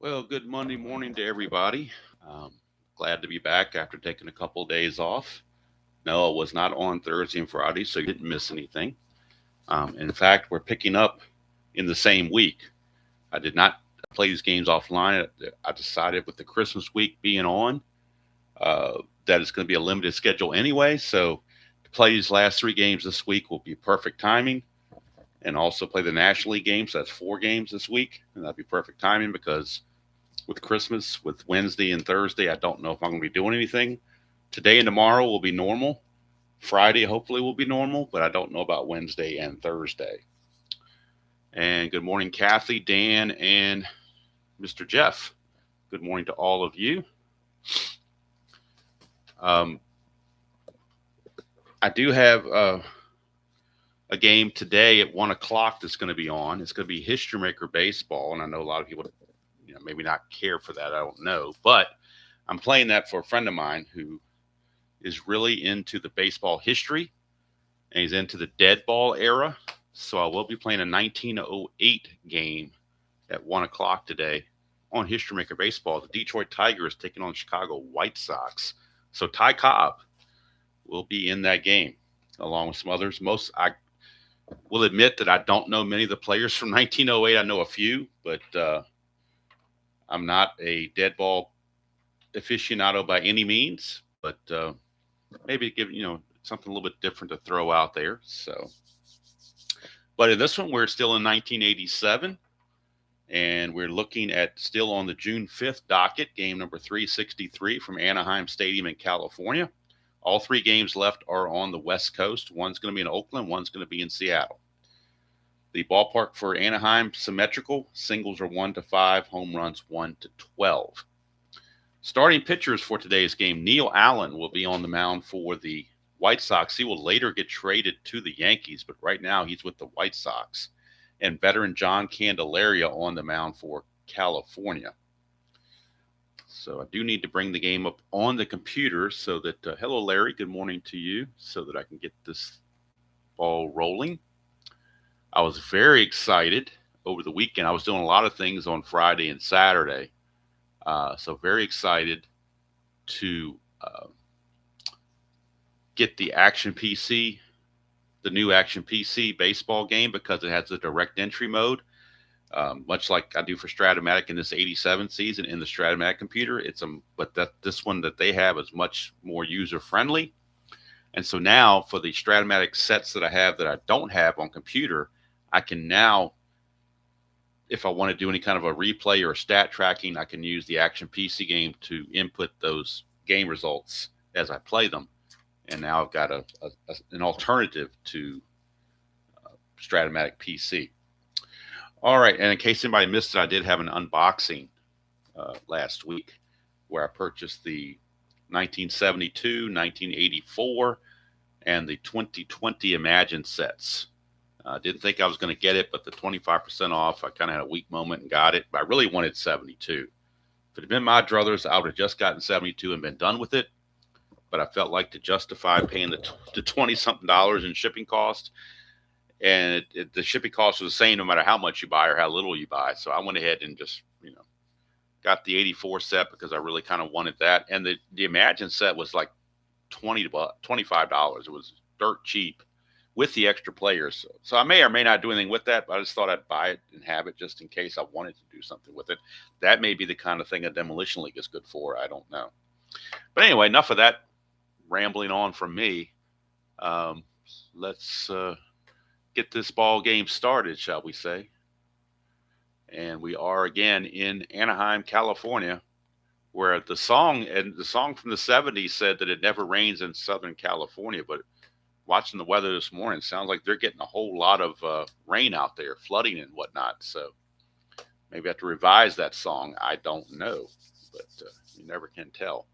Well, good Monday morning to everybody. Um, Glad to be back after taking a couple of days off. No, I was not on Thursday and Friday, so you didn't miss anything. In fact, we're picking up in the same week. I did not play these games offline. I decided with the Christmas week being on that it's going to be a limited schedule anyway. So to play these last three games this week will be perfect timing. And also play the National League games. So that's four games this week. And that'll be perfect timing because with Christmas, with Wednesday and Thursday, I don't know if I'm going to be doing anything. Today and tomorrow will be normal. Friday, hopefully, will be normal, but I don't know about Wednesday and Thursday. And good morning, Kathy, Dan, and Mr. Jeff. Good morning to all of you. Um, I do have a game today at 1 o'clock that's going to be on. It's going to be History Maker Baseball, and I know a lot of people maybe not care for that. I don't know, but I'm playing that for a friend of mine who is really into the baseball history, and he's into the dead ball era. So I will be playing a 1908 game at 1 o'clock today on History Maker Baseball. The Detroit Tigers taking on Chicago White Sox. So Ty Cobb will be in that game along with some others. I will admit that I don't know many of the players from 1908. I know a few, but I'm not a dead ball aficionado by any means. But maybe give something a little bit different to throw out there. So, but in this one, we're still in 1987, and we're looking at still on the June 5th docket, game number 363 from Anaheim Stadium in California. All three games left are on the West Coast. One's going to be in Oakland, one's going to be in Seattle. The ballpark for Anaheim, symmetrical. Singles are 1-5, home runs 1-12. Starting pitchers for today's game, Neil Allen will be on the mound for the White Sox. He will later get traded to the Yankees, but right now he's with the White Sox. And veteran John Candelaria on the mound for California. So I do need to bring the game up on the computer so that, hello, Larry, good morning to you, so that I can get this ball rolling. I was very excited over the weekend. I was doing a lot of things on Friday and Saturday. So very excited to get the Action PC, the new Action PC baseball game, because it has a direct entry mode, much like I do for Strat-O-Matic in this 87 season in the Strat-O-Matic computer. This one that they have is much more user friendly. And so now for the Strat-O-Matic sets that I have that I don't have on computer, I can now, if I want to do any kind of a replay or a stat tracking, I can use the Action PC game to input those game results as I play them. And now I've got an alternative to Strat-O-Matic PC. All right, and in case anybody missed it, I did have an unboxing last week where I purchased the 1972, 1984, and the 2020 Imagine sets. I didn't think I was going to get it, but the 25% off, I kind of had a weak moment and got it. But I really wanted 72. If it had been my druthers, I would have just gotten 72 and been done with it. But I felt like to justify paying the $20-something in shipping cost, and the shipping cost was the same no matter how much you buy or how little you buy. So I went ahead and just got the 84 set because I really kind of wanted that. And the Imagine set was like $25. It was dirt cheap with the extra players. So I may or may not do anything with that, but I just thought I'd buy it and have it just in case I wanted to do something with it. That may be the kind of thing a Demolition League is good for. I don't know. But anyway, enough of that rambling on from me. Let's get this ball game started, shall we say. And we are again in Anaheim, California, where the song from the 70s said that it never rains in Southern California, but watching the weather this morning, sounds like they're getting a whole lot of rain out there, flooding and whatnot. So maybe I have to revise that song. I don't know, but you never can tell.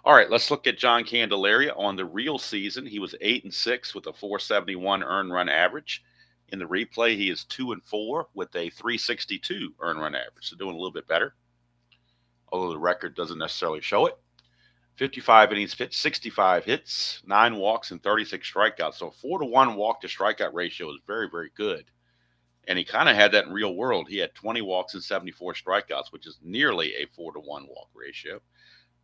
All right, let's look at John Candelaria on the real season. He was 8-6 with a 471 earned run average. In the replay, he is 2-4 with a 362 earned run average, so doing a little bit better, although the record doesn't necessarily show it. 55 innings pitched, 65 hits, 9 walks, and 36 strikeouts. So 4-to-1 walk to strikeout ratio is very, very good. And he kind of had that in real world. He had 20 walks and 74 strikeouts, which is nearly a 4-to-1 walk ratio.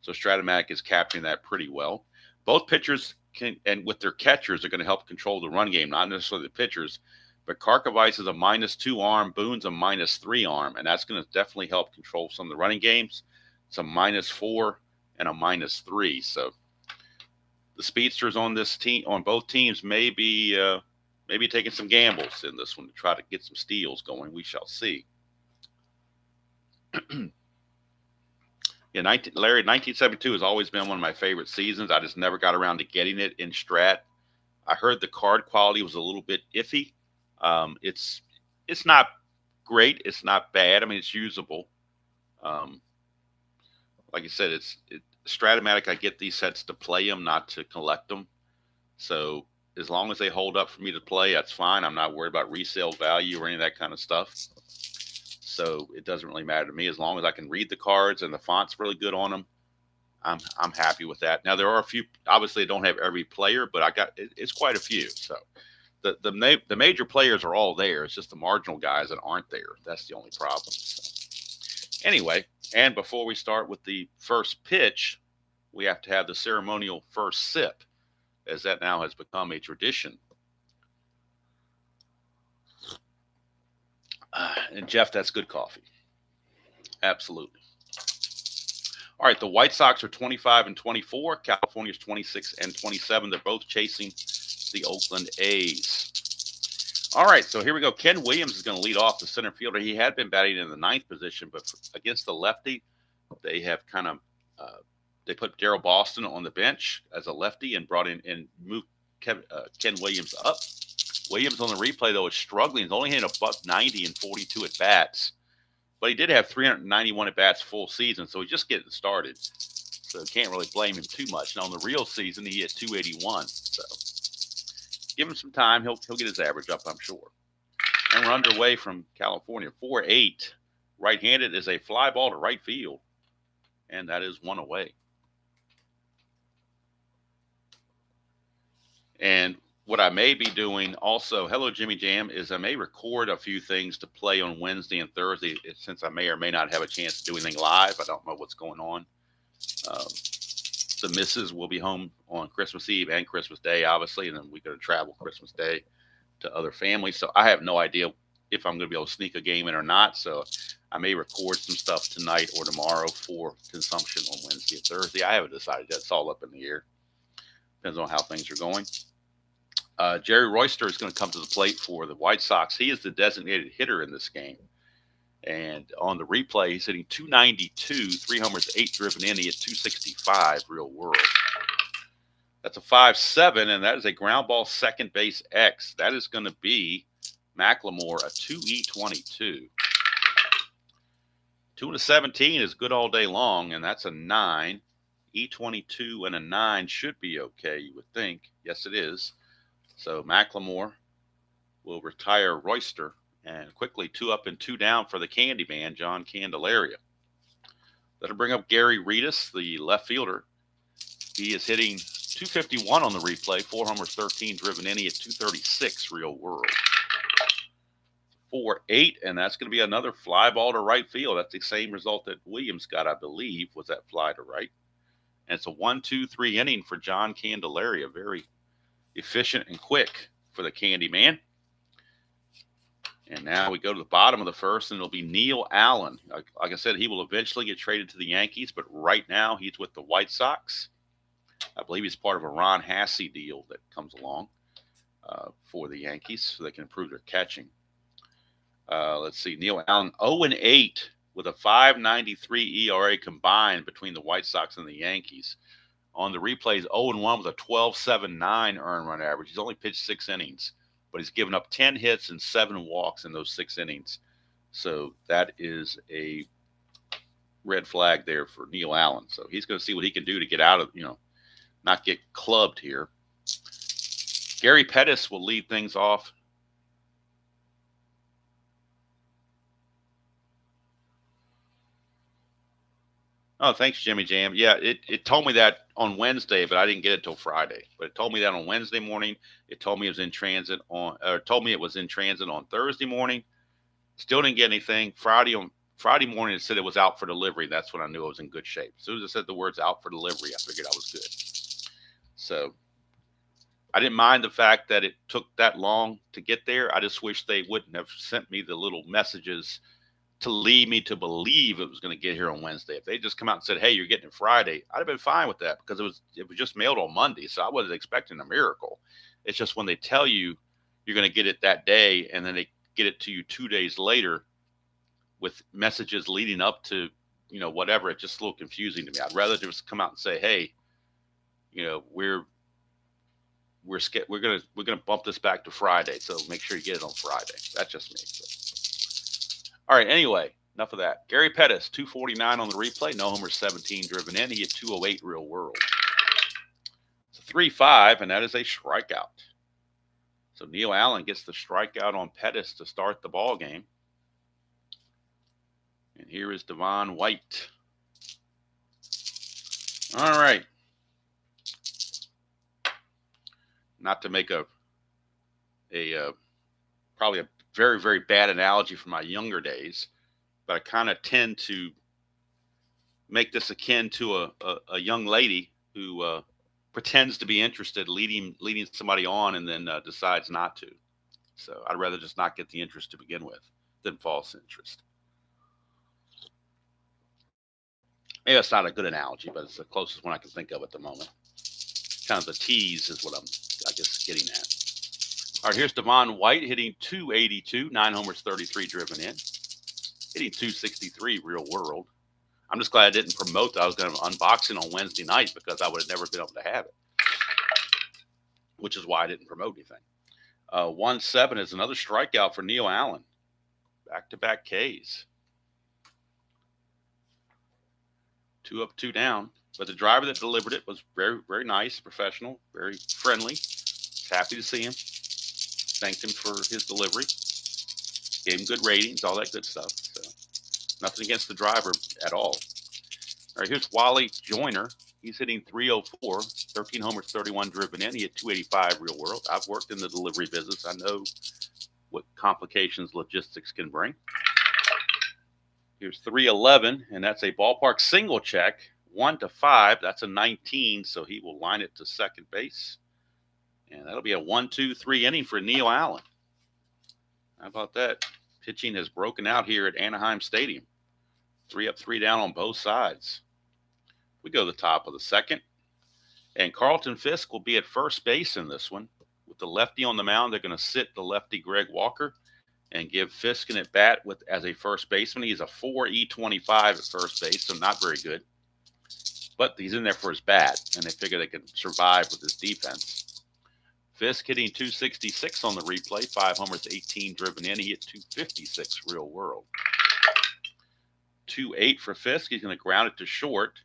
So Strat-O-Matic is capturing that pretty well. Both pitchers can, and with their catchers, are going to help control the run game, not necessarily the pitchers. But Karkovice is a -2 arm, Boone's a -3 arm, and that's going to definitely help control some of the running games. It's a -4 and a -3. So the speedsters on this team, on both teams, may be taking some gambles in this one to try to get some steals going. We shall see. Yeah, Larry, 1972 has always been one of my favorite seasons. I just never got around to getting it in Strat. I heard the card quality was a little bit iffy. It's not great. It's not bad. I mean, it's usable. Like I said, Strat-O-Matic. I get these sets to play them, not to collect them. So as long as they hold up for me to play, that's fine. I'm not worried about resale value or any of that kind of stuff. So it doesn't really matter to me as long as I can read the cards and the font's really good on them. I'm happy with that. Now there are a few. Obviously, I don't have every player, but it's quite a few. So the major players are all there. It's just the marginal guys that aren't there. That's the only problem. So anyway, and before we start with the first pitch, we have to have the ceremonial first sip, as that now has become a tradition. And Jeff, that's good coffee. Absolutely. All right, the White Sox are 25 and 24. California's 26 and 27. They're both chasing the Oakland A's. All right, so here we go. Ken Williams is going to lead off, the center fielder. He had been batting in the 9th position, but against the lefty, they have kind of they put Darryl Boston on the bench as a lefty and brought in and moved Ken Williams up. Williams on the replay, though, is struggling. He's only hitting a .190 and 42 at bats, but he did have 391 at bats full season, so he's just getting started. So you can't really blame him too much. Now, in the real season, he hit 281. So give him some time. He'll get his average up, I'm sure. And we're underway from California. 4-8. Right-handed is a fly ball to right field, and that is one away. And what I may be doing also, hello, Jimmy Jam, is I may record a few things to play on Wednesday and Thursday, since I may or may not have a chance to do anything live. I don't know what's going on. The missus will be home on Christmas Eve and Christmas Day, obviously, and then we're going to travel Christmas Day to other families. So I have no idea if I'm going to be able to sneak a game in or not. So I may record some stuff tonight or tomorrow for consumption on Wednesday and Thursday. I haven't decided. That's all up in the air. Depends on how things are going. Jerry Royster is going to come to the plate for the White Sox. He is the designated hitter in this game. And on the replay, he's hitting 292, 3 homers, 8 driven in. He hit 265 real world. That's a 5-7, and that is a ground ball second base X. That is going to be McLemore, a 2E22. 2-17 is good all day long, and that's a 9. E22 and a 9 should be okay, you would think. Yes, it is. So McLemore will retire Royster, and quickly 2 up and 2 down for the Candyman, John Candelaria. That'll bring up Gary Reedus, the left fielder. He is hitting 251 on the replay, 4 homers, 13 driven in. He at 236 real world. 4-8, and that's going to be another fly ball to right field. That's the same result that Williams got, I believe, was that fly to right. And it's a 1-2-3 inning for John Candelaria. Very efficient and quick for the Candyman. And now we go to the bottom of the first, and it'll be Neil Allen. Like I said, he will eventually get traded to the Yankees, but right now he's with the White Sox. I believe he's part of a Ron Hassey deal that comes along for the Yankees so they can improve their catching. Let's see, Neil Allen, 0-8 with a 5.93 ERA combined between the White Sox and the Yankees. On the replays, 0-1 with a 12.79 earned run average. He's only pitched 6 innings, but he's given up 10 hits and 7 walks in those 6 innings. So that is a red flag there for Neil Allen. So he's going to see what he can do to get out of, not get clubbed here. Gary Pettis will lead things off. Oh, thanks, Jimmy Jam. Yeah, it told me that on Wednesday, but I didn't get it till Friday. But it told me that on Wednesday morning. It told me it was in transit on Thursday morning. Still didn't get anything. Friday morning, it said it was out for delivery. That's when I knew I was in good shape. As soon as it said the words out for delivery, I figured I was good. So I didn't mind the fact that it took that long to get there. I just wish they wouldn't have sent me the little messages to lead me to believe it was going to get here on Wednesday. If they just come out and said, "Hey, you're getting it Friday," I'd have been fine with that because it was just mailed on Monday, so I wasn't expecting a miracle. It's just when they tell you you're going to get it that day and then they get it to you 2 days later with messages leading up to, whatever, it's just a little confusing to me. I'd rather just come out and say, "Hey, we're gonna bump this back to Friday, so make sure you get it on Friday." That's just me. So. All right. Anyway, enough of that. Gary Pettis, 249 on the replay. No homers, 17 driven in. He hit 208 real world. It's a 3-5, and that is a strikeout. So Neil Allen gets the strikeout on Pettis to start the ball game. And here is Devon White. All right. Not to make a probably a very, very bad analogy from my younger days, but I kind of tend to make this akin to a young lady who pretends to be interested, leading somebody on, and then decides not to. So I'd rather just not get the interest to begin with than false interest. Maybe that's not a good analogy, but it's the closest one I can think of at the moment. Kind of the tease is what I'm, I guess, getting at. All right, here's Devon White hitting 282, 9 homers, 33 driven in. Hitting 263 real world. I'm just glad I didn't promote that I was going to unbox it on Wednesday night because I would have never been able to have it, which is why I didn't promote anything. 1-7 is another strikeout for Neil Allen. Back-to-back Ks. 2 up, 2 down. But the driver that delivered it was very, very nice, professional, very friendly. Happy to see him. Thanked him for his delivery. Gave him good ratings, all that good stuff. So nothing against the driver at all. All right, here's Wally Joyner. He's hitting 304, 13 homers, 31 driven in. He hit 285 real world. I've worked in the delivery business. I know what complications logistics can bring. Here's 311, and that's a ballpark single check. 1-5, that's a 19, so he will line it to second base. And that'll be a 1-2-3 inning for Neil Allen. How about that? Pitching has broken out here at Anaheim Stadium. 3 up, 3 down on both sides. We go to the top of the second. And Carlton Fisk will be at first base in this one. With the lefty on the mound, they're going to sit the lefty Greg Walker and give Fisk an at-bat as a first baseman. He's a 4.25 at first base, so not very good. But he's in there for his bat, and they figure they can survive with his defense. Fisk hitting 266 on the replay, 5 homers, 18 driven in. He hit 256 real world. 2-8 for Fisk. He's going to ground it to short,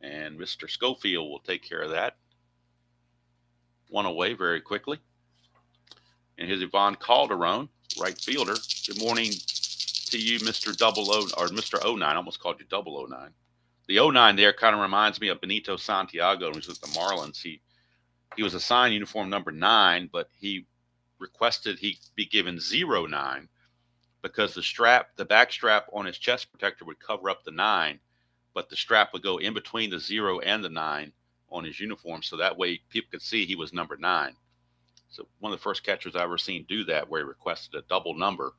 and Mr. Schofield will take care of that. 1 away very quickly. And here's Ivan Calderon, right fielder. Good morning to you, Mr. 00 or Mr. 09. I almost called you 009. The 09 there kind of reminds me of Benito Santiago. He was with the Marlins. He was assigned uniform number 9, but he requested he be given 09 because the back strap on his chest protector would cover up the 9, but the strap would go in between the 0 and the 9 on his uniform, so that way people could see he was number 9. So one of the first catchers I've ever seen do that, where he requested a double number,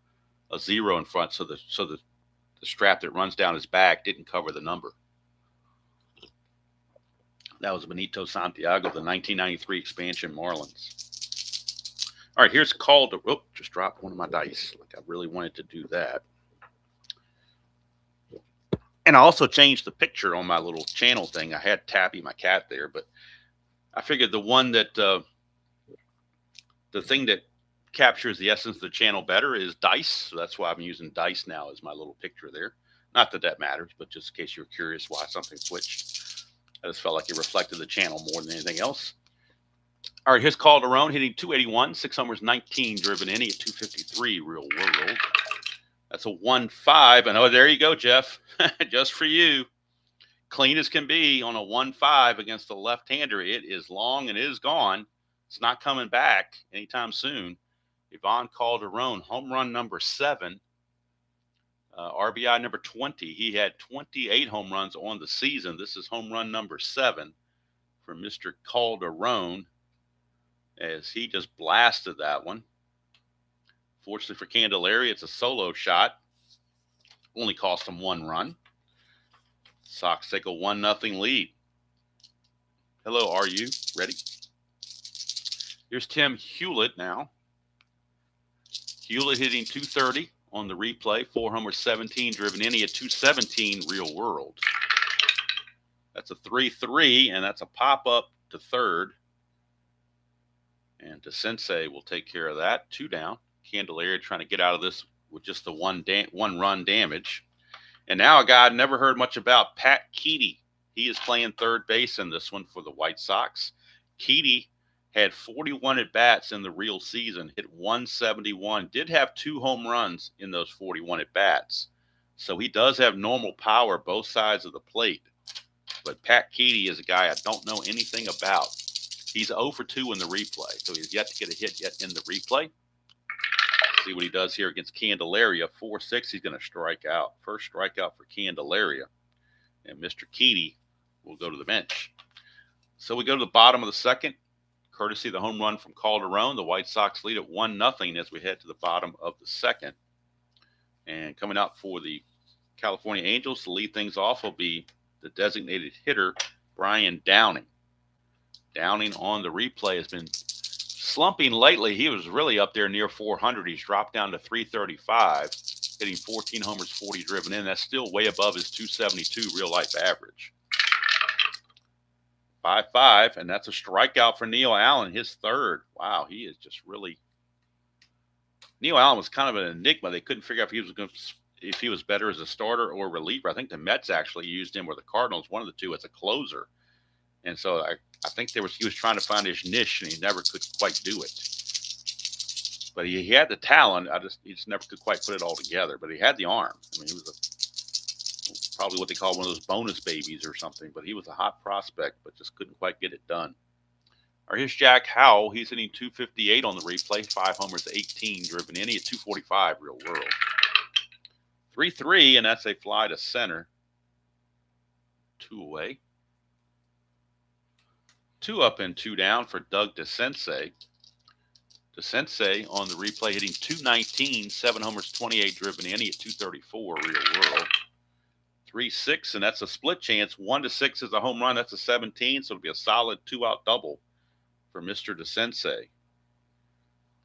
a 0 in front, so the strap that runs down his back didn't cover the number. That was Benito Santiago, the 1993 expansion Marlins. All right, here's Calder. Oh, just dropped one of my dice. Like I really wanted to do that. And I also changed the picture on my little channel thing. I had Tappy, my cat, there, but I figured the one that the thing that captures the essence of the channel better is dice. So that's why I'm using dice now as my little picture there. Not that that matters, but just in case you're curious why something switched. I just felt like it reflected the channel more than anything else. All right, here's Calderon hitting 281, 6 homers, 19 driven in. He hit 253 real world. That's a 1-5. And oh, there you go, Jeff. Just for you. Clean as can be on a 1-5 against a left-hander. It is long and it is gone. It's not coming back anytime soon. Ivan Calderon, home run number 7 RBI number 20. He had 28 home runs on the season. This is home run number 7 for Mr. Calderon, as he just blasted that one. Fortunately for Candelaria, it's a solo shot. Only cost him 1 run. Sox take a 1-0 lead. Hello, are you ready? Here's Tim Hewlett now. Hewlett hitting 230 on the replay. 4 homers, 17 driven in. He had 217 real world. That's a 3-3, and that's a pop-up to third. And DeSensei will take care of that. 2 down. Candelaria trying to get out of this with just the one run damage. And now a guy I've never heard much about, Pat Keaty. He is playing third base in this one for the White Sox. Keaty had 41 at-bats in the real season, hit 171, did have 2 home runs in those 41 at-bats. So he does have normal power both sides of the plate. But Pat Keaty is a guy I don't know anything about. He's 0 for 2 in the replay, so he's yet to get a hit yet in the replay. See what he does here against Candelaria. 4-6, he's going to strike out. First strikeout for Candelaria. And Mr. Keaty will go to the bench. So we go to the bottom of the second. Courtesy of the home run from Calderon, the White Sox lead at 1-0 as we head to the bottom of the second. And coming out for the California Angels to lead things off will be the designated hitter, Brian Downing. Downing on the replay has been slumping lately. He was really up there near 400. He's dropped down to 335, hitting 14 homers, 40 driven in. That's still way above his 272 real-life average. 5-5, and that's a strikeout for Neil Allen, his third. Wow, he is just really... Neil Allen was kind of an enigma. They couldn't figure out if he was better as a starter or reliever. I think the Mets actually used him, or the Cardinals, one of the two, as a closer. And so I think he was trying to find his niche, and he never could quite do it. But he had the talent. He just never could quite put it all together. But he had the arm. I mean, he was probably what they call one of those bonus babies or something. But he was a hot prospect, but just couldn't quite get it done. Or here's Jack Howell. He's hitting 258 on the replay. 5 homers, 18 driven in. He had 245 real world. 3-3, and that's a fly to center. 2 away. 2 up and 2 down for Doug DeSensei. DeSensei on the replay hitting 219, 7 homers, 28 driven in. He had 234 real world. 3-6, and that's a split chance. 1-6 is a home run. That's a 17, so it'll be a solid 2-out double for Mr. DeSensei.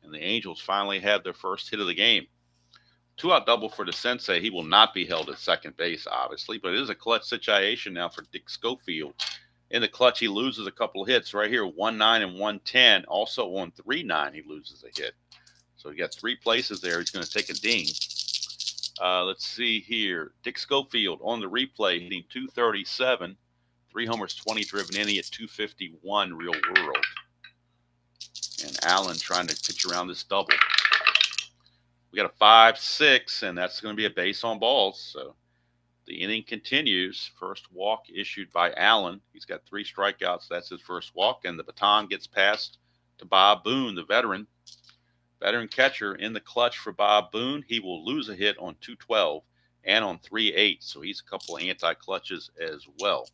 And the Angels finally have their first hit of the game. 2-out double for DeSensei. He will not be held at second base, obviously, but it is a clutch situation now for Dick Schofield. In the clutch, he loses a couple of hits right here, 1-9 and 1-10. Also on 3-9, he loses a hit. So he got 3 places there. He's going to take a ding. Let's see here. Dick Schofield on the replay hitting 237, 3 homers, 20 driven in. He at 251 real world. And Allen trying to pitch around this double. We got a 5-6, and that's going to be a base on balls. So the inning continues. First walk issued by Allen. He's got 3 strikeouts. That's his first walk, and the baton gets passed to Bob Boone, the veteran. Veteran catcher in the clutch for Bob Boone. He will lose a hit on 212 and on 3-8, so he's a couple of anti-clutches as well.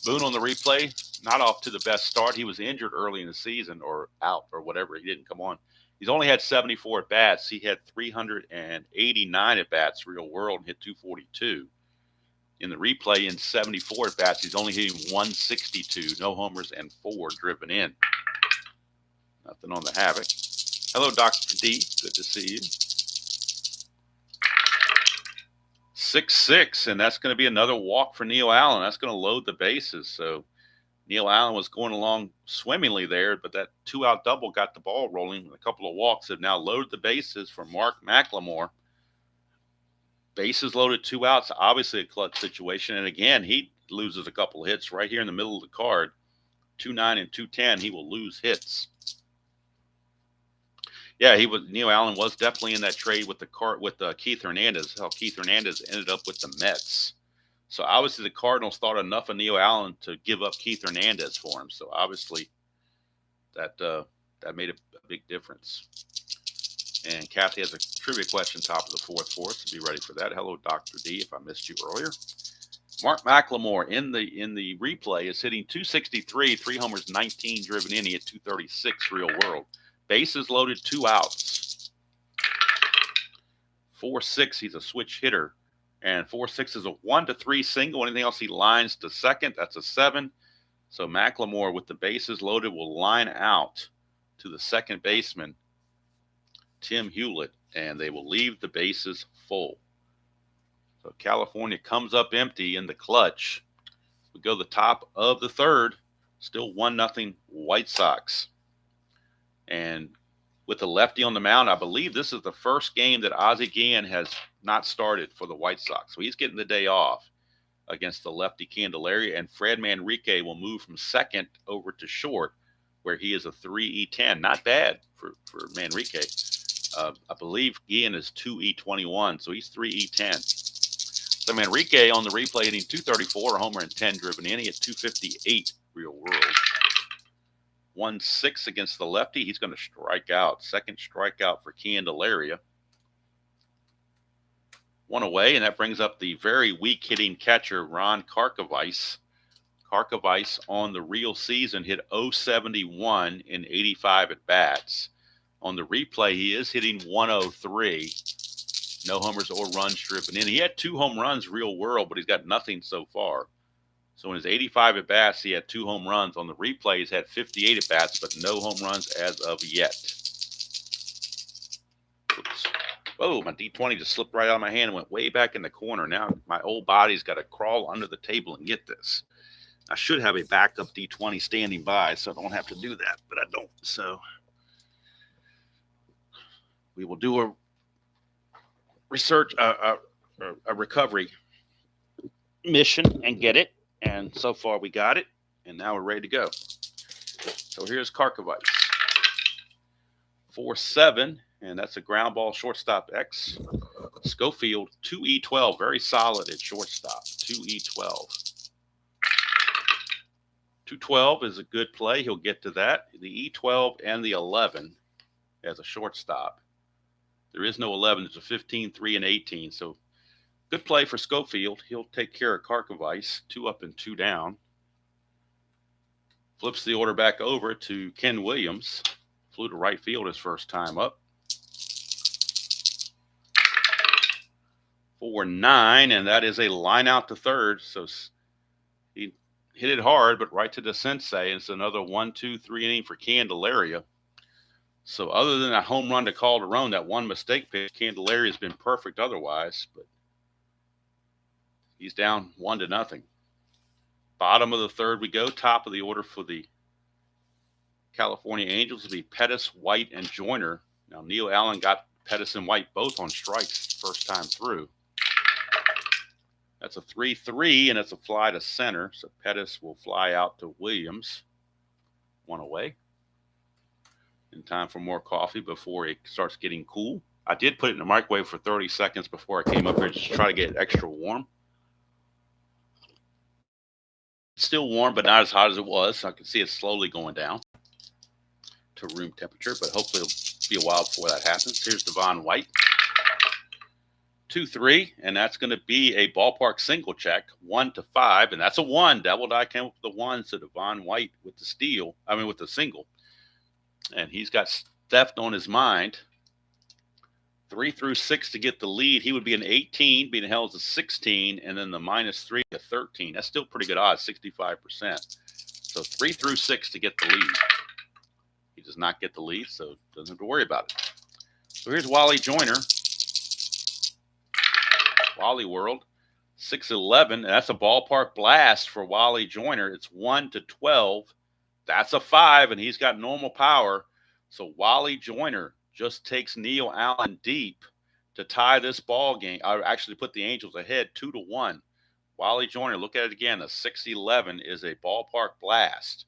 Boone on the replay, not off to the best start. He was injured early in the season, or out, or whatever. He didn't come on. He's only had 74 at-bats. He had 389 at-bats real world and hit 242. In the replay, in 74 at-bats, he's only hitting 162, no homers, and 4 driven in. Nothing on the havoc. Hello, Dr. D. Good to see you. 6-6, and that's going to be another walk for Neil Allen. That's going to load the bases. So Neil Allen was going along swimmingly there, but that 2-out double got the ball rolling. A couple of walks have now loaded the bases for Mark McLemore. Bases loaded, 2 outs, obviously a clutch situation. And again, he loses a couple of hits right here in the middle of the card. 2-9 and 2-10, he will lose hits. Yeah, Neil Allen was definitely in that trade with Keith Hernandez. How Keith Hernandez ended up with the Mets. So obviously the Cardinals thought enough of Neil Allen to give up Keith Hernandez for him. So obviously that made a big difference. And Kathy has a trivia question top of the fourth for us. So be ready for that. Hello, Dr. D, if I missed you earlier. Mark McLemore in the replay is hitting 263, 3 homers, 19 driven in. He hit 236 real world. Bases loaded, 2 outs. 4-6, he's a switch hitter. And 4-6 is a 1-3 single. Anything else he lines to second, that's a 7. So McLemore with the bases loaded will line out to the second baseman, Tim Hewlett, and they will leave the bases full. So California comes up empty in the clutch. We go the top of the third, still 1-0 White Sox. And with the lefty on the mound, I believe this is the first game that Ozzie Guillen has not started for the White Sox. So he's getting the day off against the lefty Candelaria, and Fred Manrique will move from second over to short, where he is a 3E10. Not bad for Manrique. I believe Guillen is 2E21, so he's 3E10. So Manrique on the replay hitting 234, a homer and 10 driven in. He at 258 real world. 1-6 against the lefty. He's going to strike out. Second strikeout for Candelaria. 1 away, and that brings up the very weak hitting catcher, Ron Karkovice. Karkovice on the real season hit 071 in 85 at bats. On the replay, he is hitting 103. No homers or runs driven in. He had 2 home runs real world, but he's got nothing so far. So in his 85 at bats, he had 2 home runs. On the replay, he's had 58 at bats, but no home runs as of yet. Oops. Oh, my D20 just slipped right out of my hand and went way back in the corner. Now my old body's got to crawl under the table and get this. I should have a backup D20 standing by, so I don't have to do that, but I don't. So we will do a recovery mission and get it. And so far we got it, and now we're ready to go. So here's Karkovice. 4-7, and that's a ground ball, shortstop X. Schofield, 2E12, very solid at shortstop, 2E12. 212 is a good play. He'll get to that. The E12 and the 11 as a shortstop. There is no 11. There's a 15, 3, and 18. So good play for Schofield. He'll take care of Karkovice. 2 up and 2 down. Flips the order back over to Ken Williams. Flew to right field his first time up. 4-9, and that is a line out to third. So he hit it hard, but right to the sensei. It's another 1-2-3 inning for Candelaria. So other than a home run to Calderon, that one mistake pitch, Candelaria has been perfect otherwise, but he's down 1-0. Bottom of the third we go. Top of the order for the California Angels will be Pettis, White, and Joyner. Now, Neil Allen got Pettis and White both on strikes first time through. That's a 3-3, and it's a fly to center. So Pettis will fly out to Williams. 1 away. In time for more coffee before it starts getting cool. I did put it in the microwave for 30 seconds before I came up here just to try to get it extra warm. It's still warm, but not as hot as it was. So I can see it slowly going down to room temperature, but hopefully it'll be a while before that happens. Here's Devon White. 2-3, and that's going to be a ballpark single check, 1-5, and that's a 1. Double die came up with the 1, so Devon White with the steal. With the single. And he's got theft on his mind. 3 through 6 to get the lead. He would be an 18, being held as a 16, and then the -3 to 13. That's still pretty good odds, 65%. So 3 through 6 to get the lead. He does not get the lead, so doesn't have to worry about it. So here's Wally Joyner. Wally World, 6-11. That's a ballpark blast for Wally Joyner. It's 1-12. That's a 5, and he's got normal power. So Wally Joyner just takes Neil Allen deep to tie this ball game. I actually put the Angels ahead 2-1. Wally Joyner, look at it again. A 6-11 is a ballpark blast.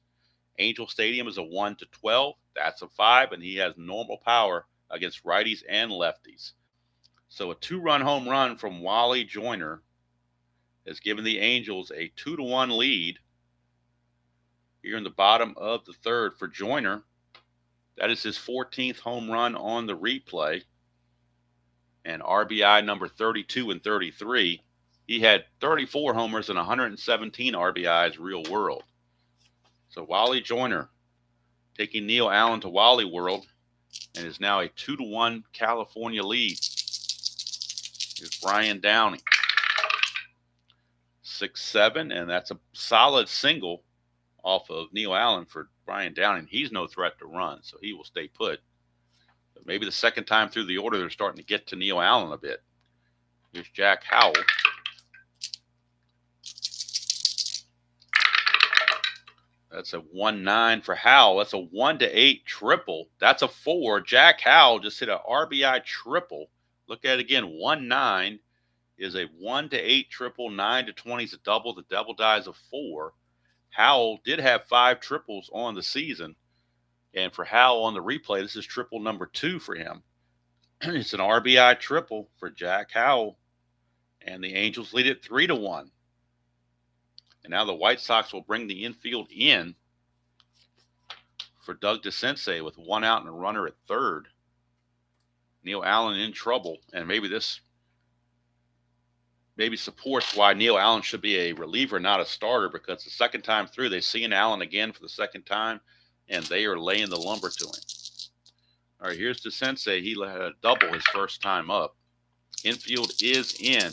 Angel Stadium is a 1-12. That's a 5, and he has normal power against righties and lefties. So a 2-run home run from Wally Joyner has given the Angels a 2-1 lead here in the bottom of the third for Joyner. That is his 14th home run on the replay. And RBI number 32 and 33. He had 34 homers and 117 RBIs real world. So Wally Joyner taking Neil Allen to Wally World and is now a 2-1 California lead. Here's Brian Downing. 6-7, and that's a solid single off of Neil Allen for Brian Downing. He's no threat to run, so he will stay put. But maybe the second time through the order, they're starting to get to Neil Allen a bit. Here's Jack Howell. That's a 1-9 for Howell. That's a 1-8 triple. That's a 4. Jack Howell just hit an RBI triple. Look at it again. 1-9 is a 1-8 triple. 9-20 is a double. The double dies a 4. Howell did have 5 triples on the season. And for Howell on the replay, this is triple number 2 for him. It's an RBI triple for Jack Howell. And the Angels lead it 3-1. And now the White Sox will bring the infield in for Doug DeCinces with 1 out and a runner at third. Neil Allen in trouble, and maybe this supports why Neil Allen should be a reliever, not a starter, because the second time through, they see Allen again for the second time, and they are laying the lumber to him. All right, here's DeCinces. He had a double his first time up. Infield is in.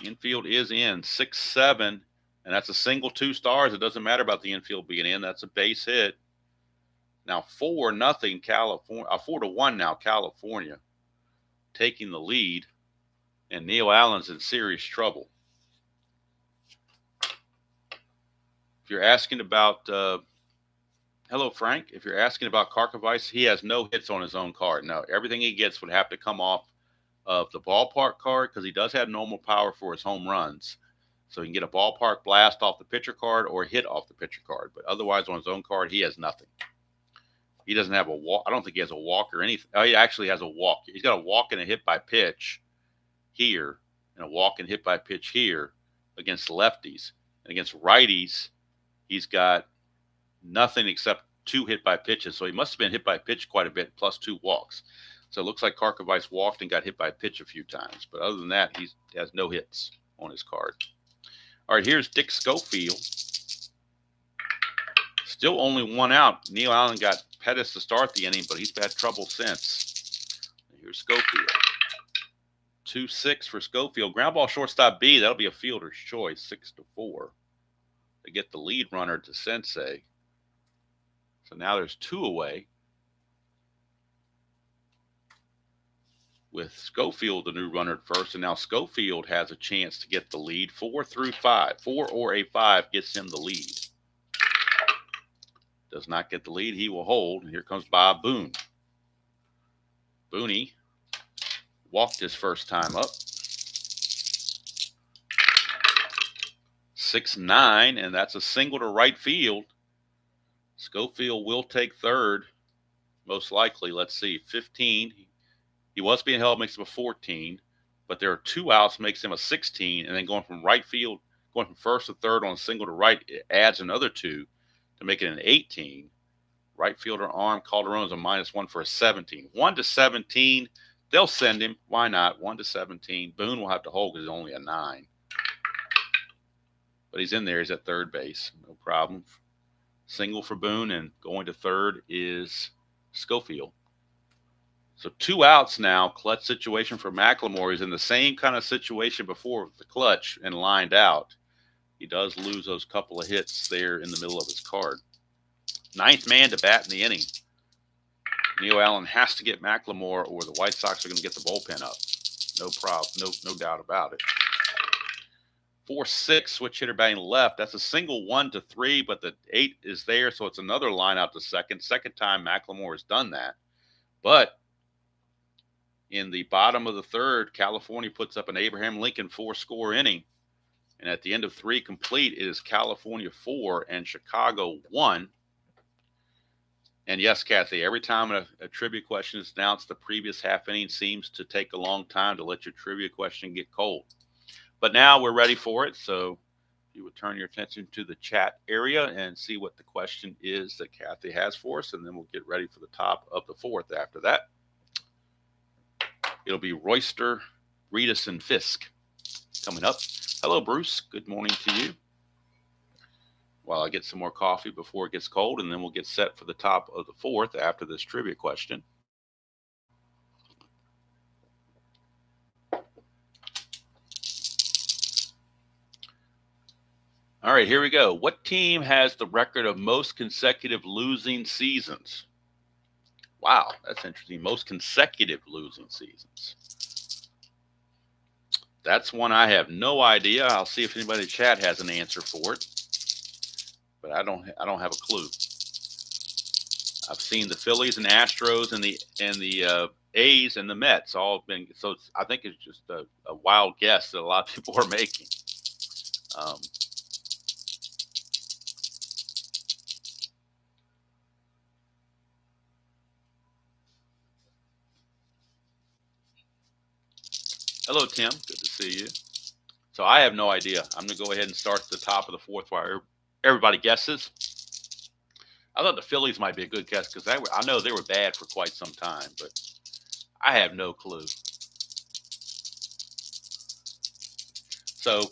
Infield is in. 6-7, and that's a single 2 stars. It doesn't matter about the infield being in. That's a base hit. Now 4-0 California. 4-1 now California taking the lead, and Neil Allen's in serious trouble. If you're asking about, hello Frank. If you're asking about Karkovice, he has no hits on his own card. No, everything he gets would have to come off of the ballpark card, because he does have normal power for his home runs. So he can get a ballpark blast off the pitcher card or hit off the pitcher card. But otherwise, on his own card, he has nothing. He doesn't have a walk. I don't think he has a walk or anything. Oh, he actually has a walk. He's got a walk and a hit by pitch here, and a walk and hit by pitch here against lefties. And against righties, he's got nothing except 2 hit by pitches. So he must have been hit by pitch quite a bit, plus 2 walks. So it looks like Karkovice walked and got hit by a pitch a few times. But other than that, he has no hits on his card. All right, here's Dick Schofield. Still only 1 out. Neil Allen got Pettis to start the inning, but he's had trouble since. Here's Schofield. 2-6 for Schofield. Ground ball shortstop B. That'll be a fielder's choice. 6-4. They get the lead runner to Sensei. So now there's 2 away, with Schofield, the new runner at first, and now Schofield has a chance to get the lead. 4 through 5. 4 or a 5 gets him the lead. Does not get the lead. He will hold. And here comes Bob Boone. Booney walked his first time up. 6-9, and that's a single to right field. Schofield will take third, most likely. Let's see, 15. He was being held, makes him a 14, but there are 2 outs, makes him a 16, and then going from right field, going from first to third on a single to right, it adds another 2 to make it an 18. Right fielder arm, Calderon's a -1 for a 17. 1-17, they'll send him. Why not? 1-17. Boone will have to hold because he's only a 9. But he's in there. He's at third base. No problem. Single for Boone, and going to third is Schofield. So 2 outs now, clutch situation for McLemore. He's in the same kind of situation before with the clutch and lined out. He does lose those couple of hits there in the middle of his card. 9th man to bat in the inning. Neil Allen has to get McLemore, or the White Sox are going to get the bullpen up. No problem, no doubt about it. 4-6, switch hitter batting left. That's a single 1-3, but the 8 is there, so it's another line out to second. Second time McLemore has done that. But in the bottom of the third, California puts up an Abraham Lincoln 4-score inning. And at the end of 3 complete, it is California 4 and Chicago 1. And yes, Kathy, every time a trivia question is announced, the previous half inning seems to take a long time to let your trivia question get cold. But now we're ready for it. So if you would turn your attention to the chat area and see what the question is that Kathy has for us, and then we'll get ready for the top of the fourth after that. It'll be Royster, Reedus, and Fisk coming up. Hello, Bruce. Good morning to you. While I get some more coffee before it gets cold, and then we'll get set for the top of the fourth after this trivia question. All right, here we go. What team has the record of most consecutive losing seasons? Wow, that's interesting. Most consecutive losing seasons. That's one I have no idea. I'll see if anybody in the chat has an answer for it. But I don't have a clue. I've seen the Phillies and Astros and the A's and the Mets all been, so I think it's just a wild guess that a lot of people are making. Hello, Tim. Good to see you. So I have no idea. I'm going to go ahead and start at the top of the fourth while everybody guesses. I thought the Phillies might be a good guess because I know they were bad for quite some time, but I have no clue. So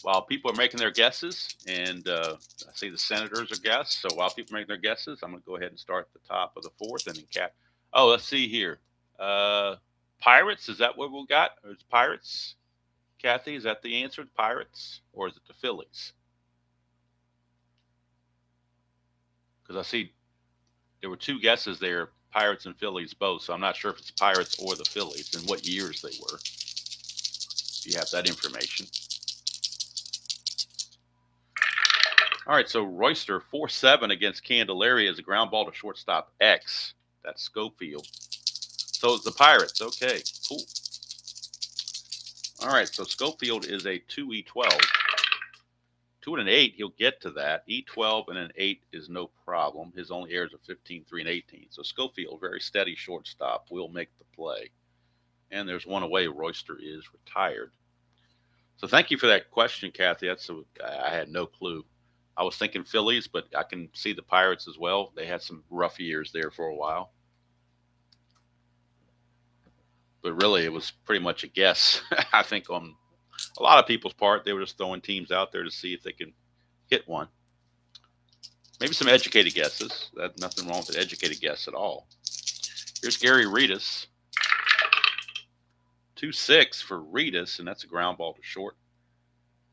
while people are making their guesses, and I see the Senators are guests, so while people are making their guesses, I'm going to go ahead and start at the top of the fourth. And then let's see here. Pirates, is that what we got? Or is Pirates? Kathy, is that the answer? The Pirates? Or is it the Phillies? Because I see there were two guesses there, Pirates and Phillies both. So I'm not sure if it's Pirates or the Phillies and what years they were. You have that information. All right, so Royster, 4-7 against Candelaria is a ground ball to shortstop X. That's Schofield. So it's the Pirates. Okay, cool. All right, so Schofield is a 2E12. 2 and an 8, he'll get to that. E12 and an 8 is no problem. His only errors are 15, 3, and 18. So Schofield, very steady shortstop, will make the play. And there's one away. Royster is retired. So thank you for that question, Kathy. I had no clue. I was thinking Phillies, but I can see the Pirates as well. They had some rough years there for a while. But really, it was pretty much a guess, I think, on a lot of people's part. They were just throwing teams out there to see if they can hit one. Maybe some educated guesses. That's nothing wrong with an educated guess at all. Here's Gary Reedus. 2-6 for Reedus, and that's a ground ball to short.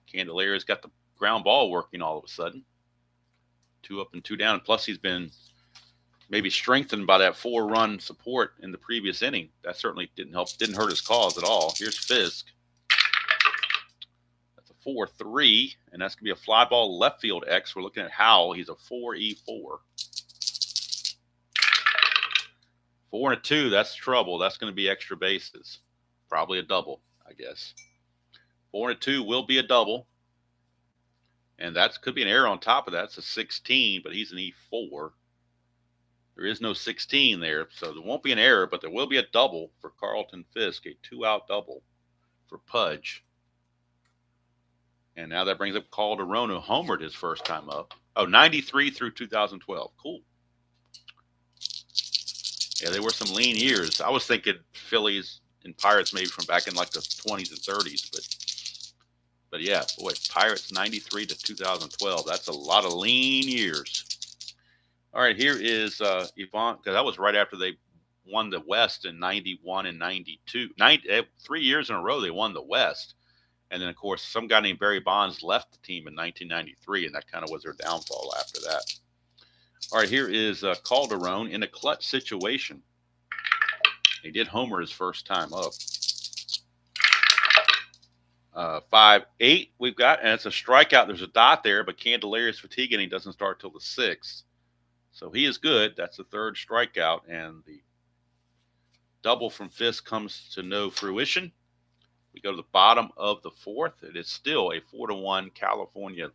Candelaria's got the ground ball working all of a sudden. 2 up and 2 down. Plus, he's been maybe strengthened by that 4-run support in the previous inning. That certainly didn't hurt his cause at all. Here's Fisk. That's a 4-3, and that's going to be a fly ball left field X. We're looking at Howell. He's a 4E4. 4 and a 2, that's trouble. That's going to be extra bases. Probably a double, I guess. 4 and a 2 will be a double. And that could be an error on top of that. It's a 16, but he's an E4. There is no 16 there, so there won't be an error, but there will be a double for Carlton Fisk, a 2-out double for Pudge. And now that brings up Calderon, who homered his first time up. Oh, 93 through 2012. Cool. Yeah, they were some lean years. I was thinking Phillies and Pirates maybe from back in like the 20s and 30s, but yeah, boy, Pirates 93 to 2012. That's a lot of lean years. All right, here is Yvonne, because that was right after they won the West in 91 and 92. 3 years in a row they won the West. And then, of course, some guy named Barry Bonds left the team in 1993, and that kind of was their downfall after that. All right, here is Calderon in a clutch situation. He did homer his first time up. 5-8 we've got, and it's a strikeout. There's a dot there, but Candelaria's fatiguing. He doesn't start till the 6th. So he is good. That's the 3rd strikeout, and the double from Fisk comes to no fruition. We go to the bottom of the 4th. It is still a 4-1 California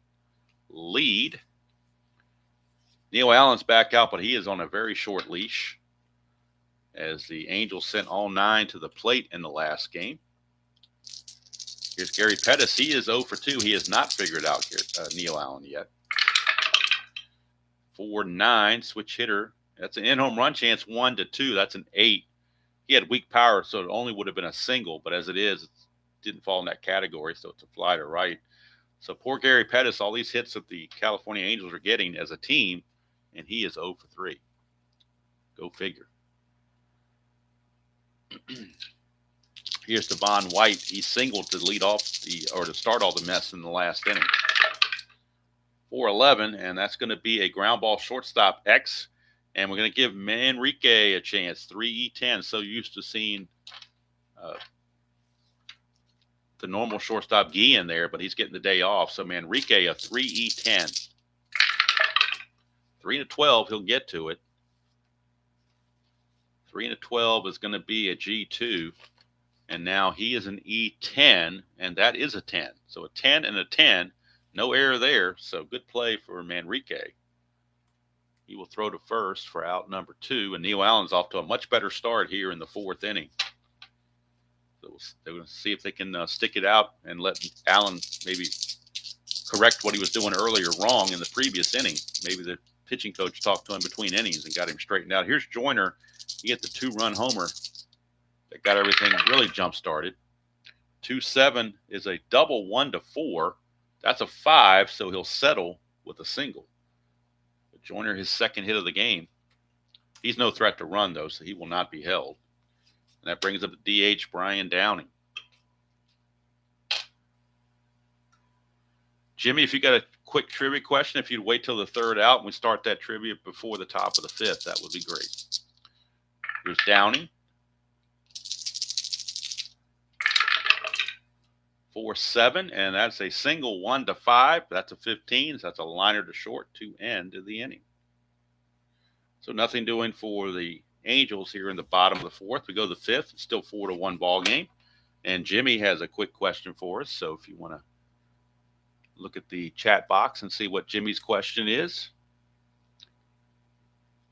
lead. Neil Allen's back out, but he is on a very short leash as the Angels sent all 9 to the plate in the last game. Here's Gary Pettis. He is 0 for 2. He has not figured out Neil Allen yet. 4-9, switch hitter. That's an in-home run chance, 1 to 2. That's an 8. He had weak power, so it only would have been a single. But as it is, it didn't fall in that category, so it's a fly to right. So poor Gary Pettis, all these hits that the California Angels are getting as a team, and he is 0 for 3. Go figure. Here's Devon White. He singled to lead off to start all the mess in the last inning. 4-11, and that's going to be a ground ball shortstop X. And we're going to give Manrique a chance. 3E10. So used to seeing the normal shortstop Gee in there, but he's getting the day off. So Manrique, a 3E10. 3-12, he'll get to it. 3-12 is going to be a G2. And now he is an E10, and that is a 10. So a 10 and a 10. No error there. So good play for Manrique. He will throw to first for out number 2. And Neil Allen's off to a much better start here in the 4th inning. So they're going to see if they can stick it out and let Allen maybe correct what he was doing earlier wrong in the previous inning. Maybe the pitching coach talked to him between innings and got him straightened out. Here's Joyner. He gets the 2-run homer that got everything really jump-started. 2-7 is a double 1 to 4. That's a 5, so he'll settle with a single. But Joyner, his second hit of the game. He's no threat to run, though, so he will not be held. And that brings up the DH, Brian Downing. Jimmy, if you got a quick trivia question, if you'd wait till the 3rd out and we start that trivia before the top of the 5th, that would be great. Here's Downing. 4-7, and that's a single 1 to 5. That's a 15. So that's a liner to short to end of the inning. So nothing doing for the Angels here in the bottom of the 4th. We go to the 5th. It's still 4-1 ball game. And Jimmy has a quick question for us. So if you want to look at the chat box and see what Jimmy's question is.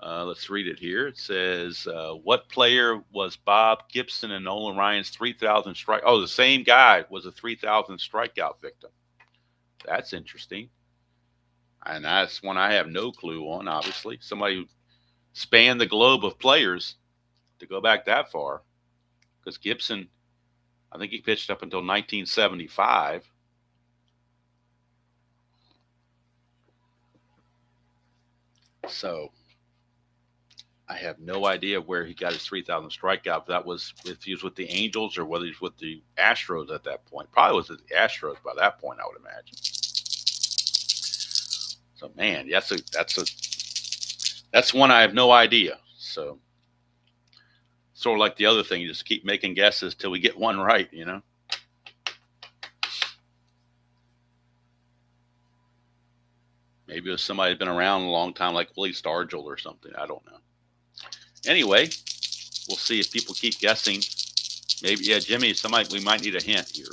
Let's read it here. It says, what player was Bob Gibson and Nolan Ryan's 3,000 strike? Oh, the same guy was a 3,000 strikeout victim. That's interesting. And that's one I have no clue on, obviously. Somebody who spanned the globe of players to go back that far. Because Gibson, I think he pitched up until 1975. So I have no idea where he got his 3,000 strikeout. If he was with the Angels or whether he's with the Astros at that point. Probably was with the Astros by that point, I would imagine. So man, that's one I have no idea. So sort of like the other thing, you just keep making guesses till we get one right, you know. Maybe it was somebody who's been around a long time, like Willie Stargell or something. I don't know. Anyway, we'll see if people keep guessing. Maybe, yeah, Jimmy, we might need a hint here.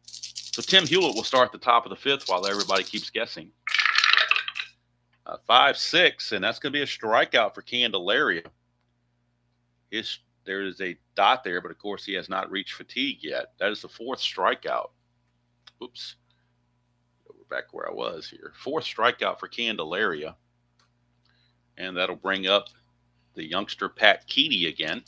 So Tim Hewlett will start at the top of the 5th while everybody keeps guessing. 5-6, and that's going to be a strikeout for Candelaria. There is a dot there, but of course he has not reached fatigue yet. That is the 4th strikeout. Oops. We're back where I was here. 4th strikeout for Candelaria. And that'll bring up the youngster Pat Keeney again.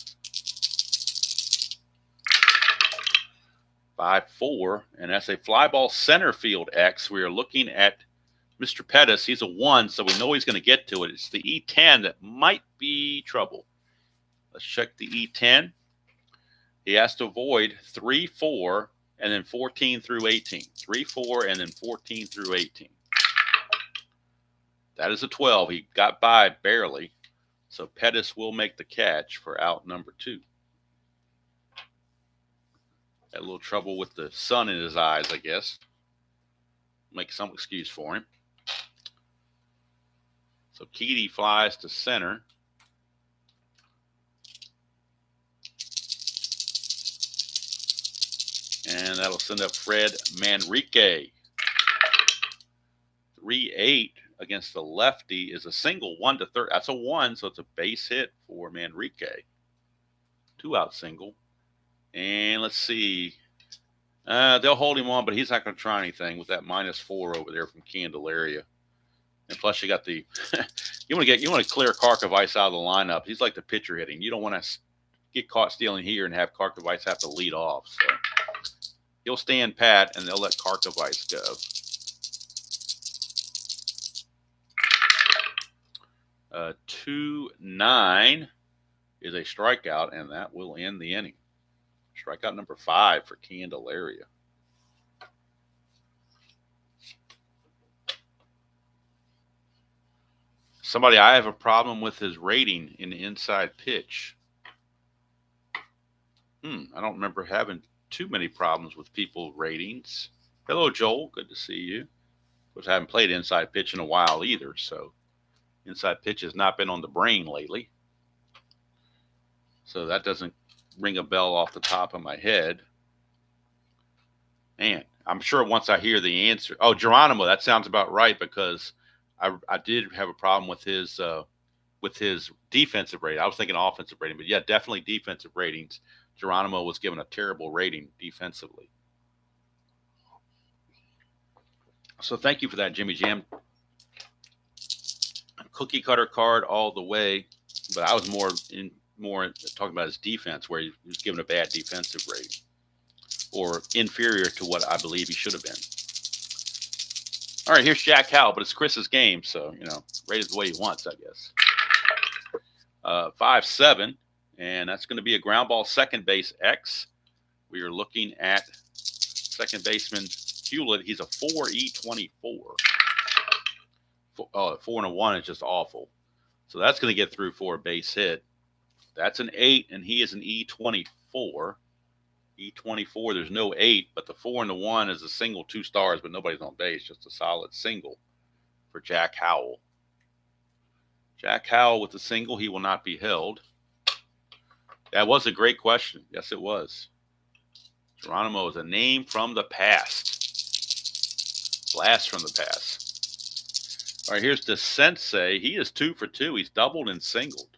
5-4, and that's a fly ball center field X. We are looking at Mr. Pettis. He's a 1, so we know he's going to get to it. It's the E10 that might be trouble. Let's check the E10. He has to avoid 3-4 and then 14 through 18. 3-4 and then 14 through 18. That is a 12. He got by barely. So Pettis will make the catch for out number 2. Had a little trouble with the sun in his eyes, I guess. Make some excuse for him. So Keedy flies to center. And that'll send up Fred Manrique. 3-8 against the lefty is a single 1 to 3rd. That's a 1, so it's a base hit for Manrique. 2-out single. And let's see. They'll hold him on, but he's not going to try anything with that -4 over there from Candelaria. And plus, you got the you want to clear Karkovice out of the lineup. He's like the pitcher hitting. You don't want to get caught stealing here and have Karkovice have to lead off. So he'll stand pat, and they'll let Karkovice go. 2-9 is a strikeout, and that will end the inning. Strikeout number 5 for Candelaria. Somebody, I have a problem with his rating in the inside pitch. I don't remember having too many problems with people ratings. Hello, Joel. Good to see you. Of course, I haven't played inside pitch in a while either, so inside pitch has not been on the brain lately. So that doesn't ring a bell off the top of my head. Man, I'm sure once I hear the answer. Oh, Geronimo, that sounds about right, because I did have a problem with his defensive rating. I was thinking offensive rating, but yeah, definitely defensive ratings. Geronimo was given a terrible rating defensively. So thank you for that, Jimmy Jam. Cookie cutter card all the way, but I was more talking about his defense, where he was given a bad defensive rating, or inferior to what I believe he should have been. All right, here's Jack Howell, but it's Chris's game, so, rate it the way he wants, I guess. 5-7, and that's going to be a ground ball second base X. We are looking at second baseman Hewlett. He's a 4.E24. 4-1 is just awful. So that's going to get through for a base hit. That's an 8, and he is an E24. E24, there's no 8, but the 4-1 is a single, 2 stars, but nobody's on base, just a solid single for Jack Howell. Jack Howell with the single, he will not be held. That was a great question. Yes, it was. Geronimo is a name from the past. Blast from the past. All right, here's the Sensei. He is 2 for 2. He's doubled and singled.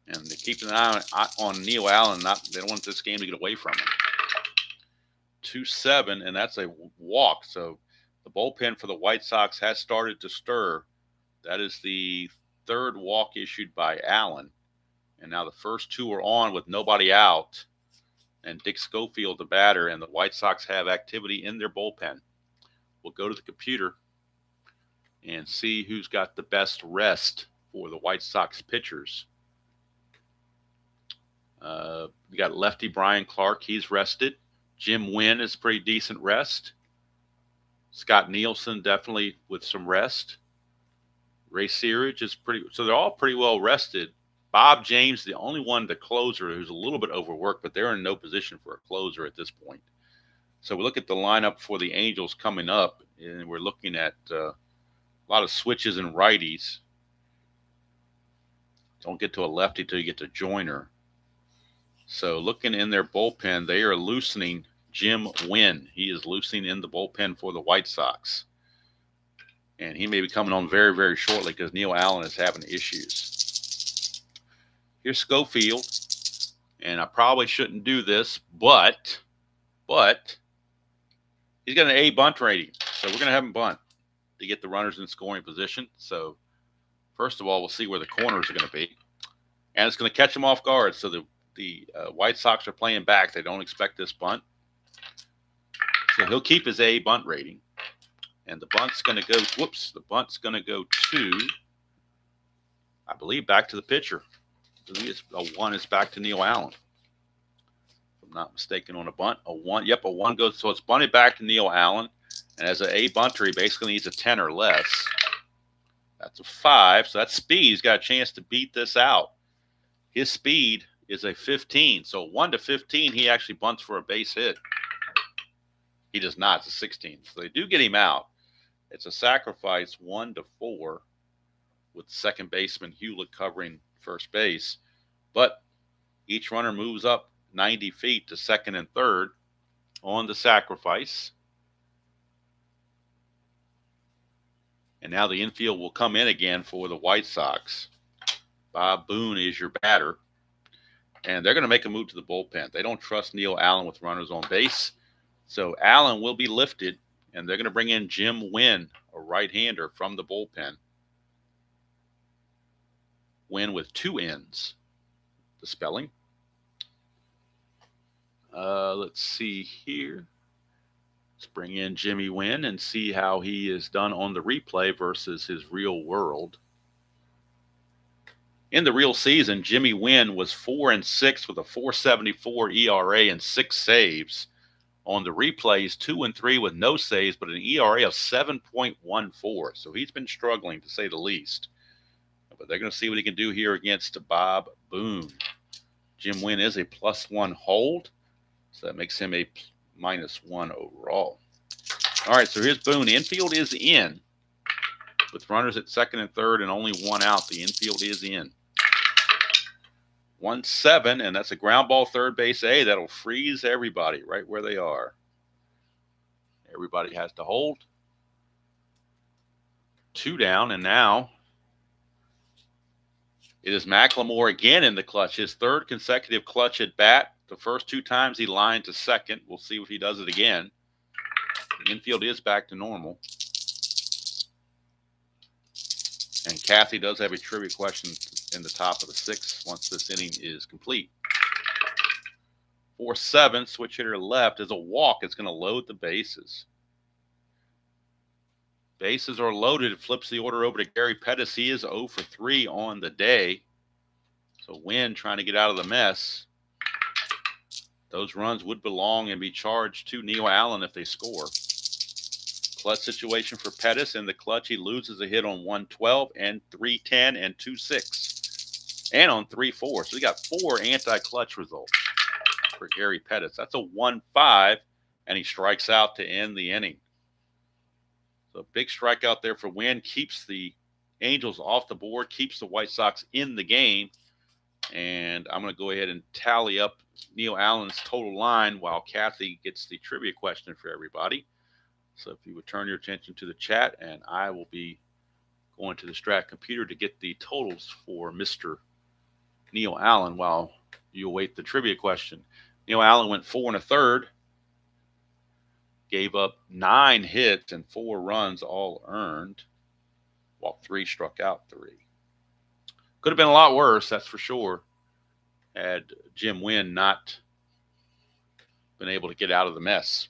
And they keep an eye on Neil Allen. They don't want this game to get away from him. 2-7, and that's a walk. So the bullpen for the White Sox has started to stir. That is the 3rd walk issued by Allen. And now the first 2 are on with nobody out. And Dick Schofield, the batter, and the White Sox have activity in their bullpen. We'll go to the computer and see who's got the best rest for the White Sox pitchers. We got lefty Brian Clark. He's rested. Jim Wynn is pretty decent rest. Scott Nielsen definitely with some rest. Ray Searage is pretty. So they're all pretty well rested. Bob James, the only one, the closer, who's a little bit overworked, but they're in no position for a closer at this point. So we look at the lineup for the Angels coming up, and we're looking at a lot of switches and righties. Don't get to a lefty till you get to Joyner. So looking in their bullpen, they are loosening Jim Wynn. He is loosening in the bullpen for the White Sox. And he may be coming on very, very shortly because Neil Allen is having issues. Here's Schofield. And I probably shouldn't do this, but he's got an A bunt rating. So we're going to have him bunt to get the runners in scoring position. So first of all, we'll see where the corners are going to be. And it's going to catch them off guard. So the White Sox are playing back. They don't expect this bunt. So he'll keep his A bunt rating. And the bunt's going to go, the bunt's going to go to, I believe, back to the pitcher. I believe a 1 is back to Neil Allen. If I'm not mistaken on a bunt. A 1, yep, a 1 goes, so it's bunted back to Neil Allen. And as an A bunter, he basically needs a 10 or less. That's a 5. So that's speed. He's got a chance to beat this out. His speed is a 15. So 1 to 15, he actually bunts for a base hit. He does not. It's a 16. So they do get him out. It's a sacrifice 1 to 4 with second baseman Hewlett covering first base. But each runner moves up 90 feet to second and third on the sacrifice. And now the infield will come in again for the White Sox. Bob Boone is your batter. And they're going to make a move to the bullpen. They don't trust Neil Allen with runners on base. So Allen will be lifted, and they're going to bring in Jim Wynn, a right-hander from the bullpen. Wynn with 2 N's. The spelling. Let's see here. Let's bring in Jimmy Wynn and see how he is done on the replay versus his real world. In the real season, Jimmy Wynn was 4-6 with a 4.74 ERA and 6 saves. On the replays, 2-3 with no saves, but an ERA of 7.14. So he's been struggling, to say the least. But they're going to see what he can do here against Bob Boone. Jim Wynn is a +1 hold, so that makes him a -1 overall. All right, so here's Boone. The infield is in. With runners at second and third and only 1 out, the infield is in. 1-7, and that's a ground ball third base A. That'll freeze everybody right where they are. Everybody has to hold. 2 down, and now it is McLemore again in the clutch. His 3rd consecutive clutch at bat. The first 2 times he lined to second. We'll see if he does it again. The infield is back to normal. And Kathy does have a trivia question in the top of the 6th once this inning is complete. 4-7, switch hitter left is a walk. It's going to load the bases. Bases are loaded. It flips the order over to Gary Pettis. He is 0 for 3 on the day. So Wynn trying to get out of the mess. Those runs would belong and be charged to Neil Allen if they score. Clutch situation for Pettis. In the clutch, he loses a hit on 112 and 310 and 2-6 and on 3-4. So he got 4 anti-clutch results for Gary Pettis. That's a 1-5, and he strikes out to end the inning. So big strikeout there for Wynn. Keeps the Angels off the board, keeps the White Sox in the game. And I'm going to go ahead and tally up Neil Allen's total line while Kathy gets the trivia question for everybody. So if you would turn your attention to the chat, and I will be going to the Strat computer to get the totals for Mr. Neil Allen while you await the trivia question. Neil Allen went 4 1/3, gave up 9 hits and 4 runs, all earned. Walked 3, struck out 3. Could have been a lot worse, that's for sure, had Jim Wynn not been able to get out of the mess.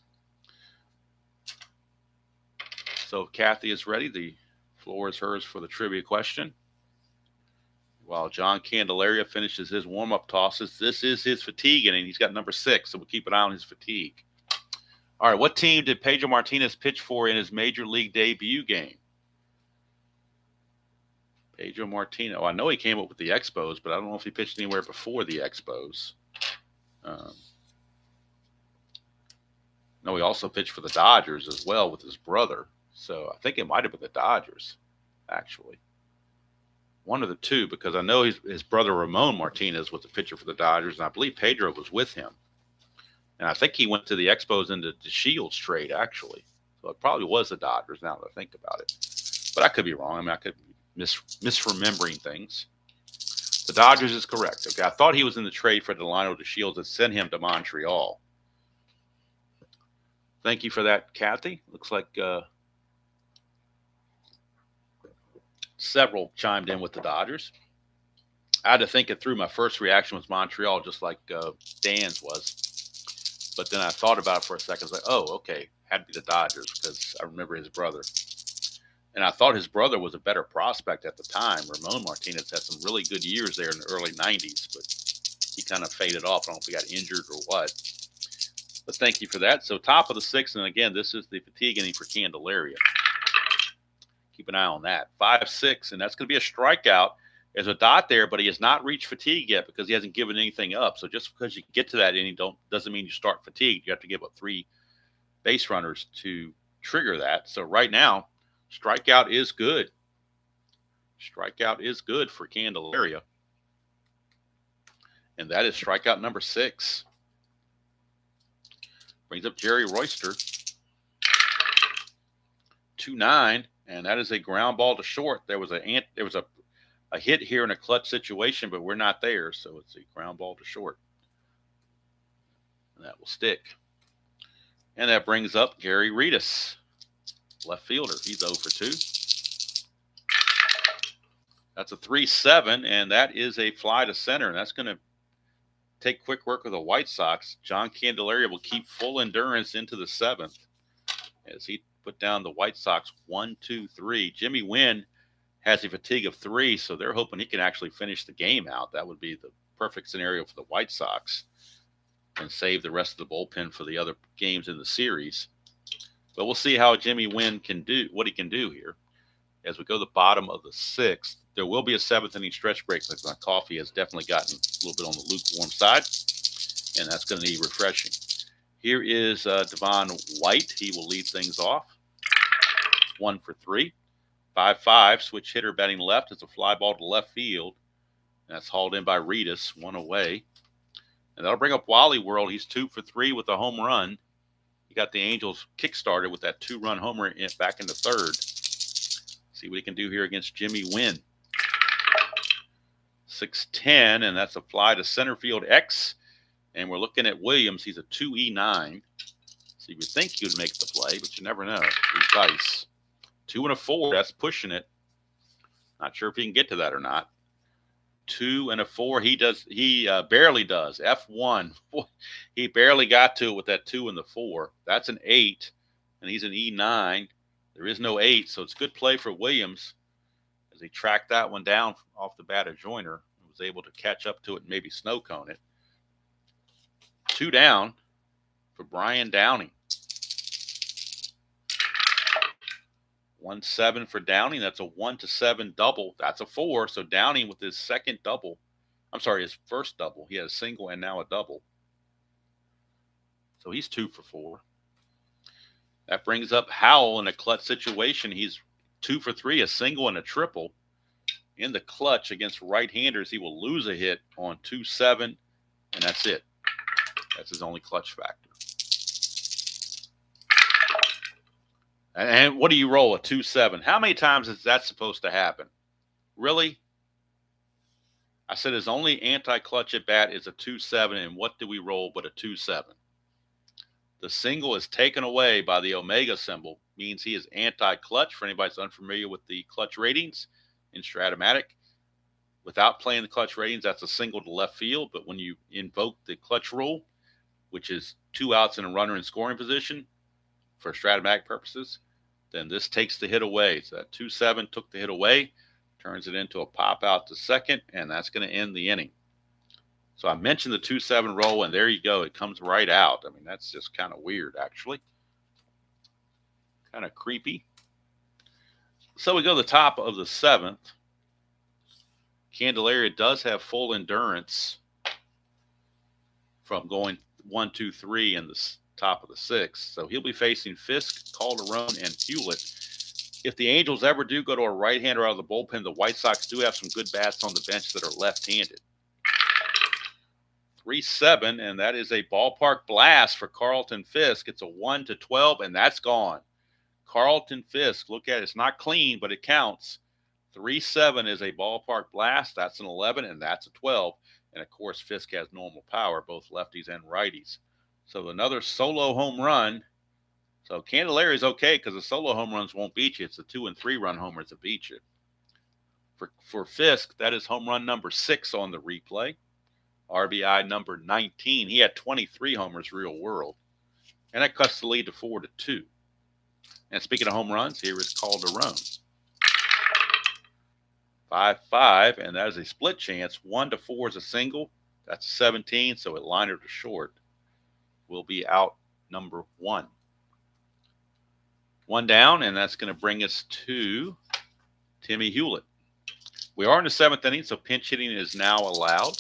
So Kathy is ready. The floor is hers for the trivia question. While John Candelaria finishes his warm-up tosses, this is his fatigue inning. He's got number 6, so we'll keep an eye on his fatigue. All right, what team did Pedro Martinez pitch for in his major league debut game? Pedro Martinez. Oh, I know he came up with the Expos, but I don't know if he pitched anywhere before the Expos. No, he also pitched for the Dodgers as well with his brother. So I think it might have been the Dodgers, actually. One of the two, because I know his brother Ramon Martinez was the pitcher for the Dodgers, and I believe Pedro was with him. And I think he went to the Expos into the Shields trade, actually. So it probably was the Dodgers now that I think about it. But I could be wrong. I mean, I could be misremembering things. The Dodgers is correct. Okay, I thought he was in the trade for Delino to Shields and sent him to Montreal. Thank you for that, Kathy. Looks like several chimed in with the Dodgers. I had to think it through. My first reaction was Montreal, just like Dan's was. But then I thought about it for a second. I was like, oh, okay, had to be the Dodgers because I remember his brother. And I thought his brother was a better prospect at the time. Ramon Martinez had some really good years there in the early 90s, but he kind of faded off. I don't know if he got injured or what. But thank you for that. So top of the 6th, and again, this is the fatigue inning for Candelaria. Keep an eye on that. 5-6, and that's going to be a strikeout. There's a dot there, but he has not reached fatigue yet because he hasn't given anything up. So just because you get to that inning doesn't mean you start fatigued. You have to give up 3 base runners to trigger that. So right now, strikeout is good. Strikeout is good for Candelaria. And that is strikeout number 6. Brings up Jerry Royster. 2-9. And that is a ground ball to short. There was a a hit here in a clutch situation, but we're not there, so it's a ground ball to short. And that will stick. And that brings up Gary Reedus, left fielder. He's 0 for 2. That's a 3-7, and that is a fly to center, and that's going to take quick work with the White Sox. John Candelaria will keep full endurance into the 7th as he put down the White Sox 1-2-3. Jimmy Wynn has a fatigue of 3, so they're hoping he can actually finish the game out. That would be the perfect scenario for the White Sox and save the rest of the bullpen for the other games in the series. But we'll see how Jimmy Wynn can do, what he can do here. As we go to the bottom of the 6th, there will be a 7th inning stretch break, because my coffee has definitely gotten a little bit on the lukewarm side, and that's going to need refreshing. Here is Devon White. He will lead things off. 1 for 3. 5-5, switch hitter batting left. It's a fly ball to left field. And that's hauled in by Reedus, 1 away. And that'll bring up Wally World. He's 2 for 3 with a home run. He got the Angels kick-started with that 2-run homer back in the 3rd. See what he can do here against Jimmy Wynn. 6-10, and that's a fly to center field X. And we're looking at Williams. He's a 2E9. So you would think he would make the play, but you never know. He's dice. 2 and a 4, that's pushing it. Not sure if he can get to that or not. 2 and a 4, he barely does. F1, he barely got to it with that 2 and the 4. That's an 8, and he's an E9. There is no 8, so it's good play for Williams as he tracked that one down off the bat of Joyner and was able to catch up to it and maybe snow cone it. 2 down for Brian Downing. 1-7 for Downing. That's a 1-7 double. That's a 4. So Downing with his second double. I'm sorry, his first double. He had a single and now a double. So he's 2 for 4. That brings up Howell in a clutch situation. He's 2 for 3, a single and a triple. In the clutch against right-handers, he will lose a hit on 2-7, and that's it. That's his only clutch factor. And what do you roll, a 2-7? How many times is that supposed to happen? Really? I said his only anti-clutch at bat is a 2-7, and what do we roll but a 2-7? The single is taken away by the omega symbol, means he is anti-clutch. For anybody that's unfamiliar with the clutch ratings in Strat-O-Matic, without playing the clutch ratings, that's a single to left field. But when you invoke the clutch rule, which is 2 outs and a runner in scoring position for Strat-O-Matic purposes, then this takes the hit away. So that 2-7 took the hit away, turns it into a pop out to second, and that's going to end the inning. So I mentioned the 2-7 roll, and there you go. It comes right out. I mean, that's just kind of weird, actually. Kind of creepy. So we go to the top of the 7th. Candelaria does have full endurance from going 1, 2, 3 in the top of the 6th. So he'll be facing Fisk, Calderon, and Hewlett. If the Angels ever do go to a right-hander out of the bullpen, the White Sox do have some good bats on the bench that are left-handed. 3-7, and that is a ballpark blast for Carlton Fisk. It's a 1-12, and that's gone. Carlton Fisk, look at it. It's not clean, but it counts. 3-7 is a ballpark blast. That's an 11, and that's a 12. And, of course, Fisk has normal power, both lefties and righties. So another solo home run. So Candelaria is okay because the solo home runs won't beat you. It's the 2- and 3-run homers that beat you. For Fisk, that is home run number 6 on the replay. RBI number 19. He had 23 homers real world. And that cuts the lead to 4-2. And speaking of home runs, here is Calderon. 5-5, and that is a split chance. 1-4 is a single. That's 17, so it liner to short will be out number 1. 1 down, and that's going to bring us to Timmy Hewlett. We are in the 7th inning, so pinch hitting is now allowed.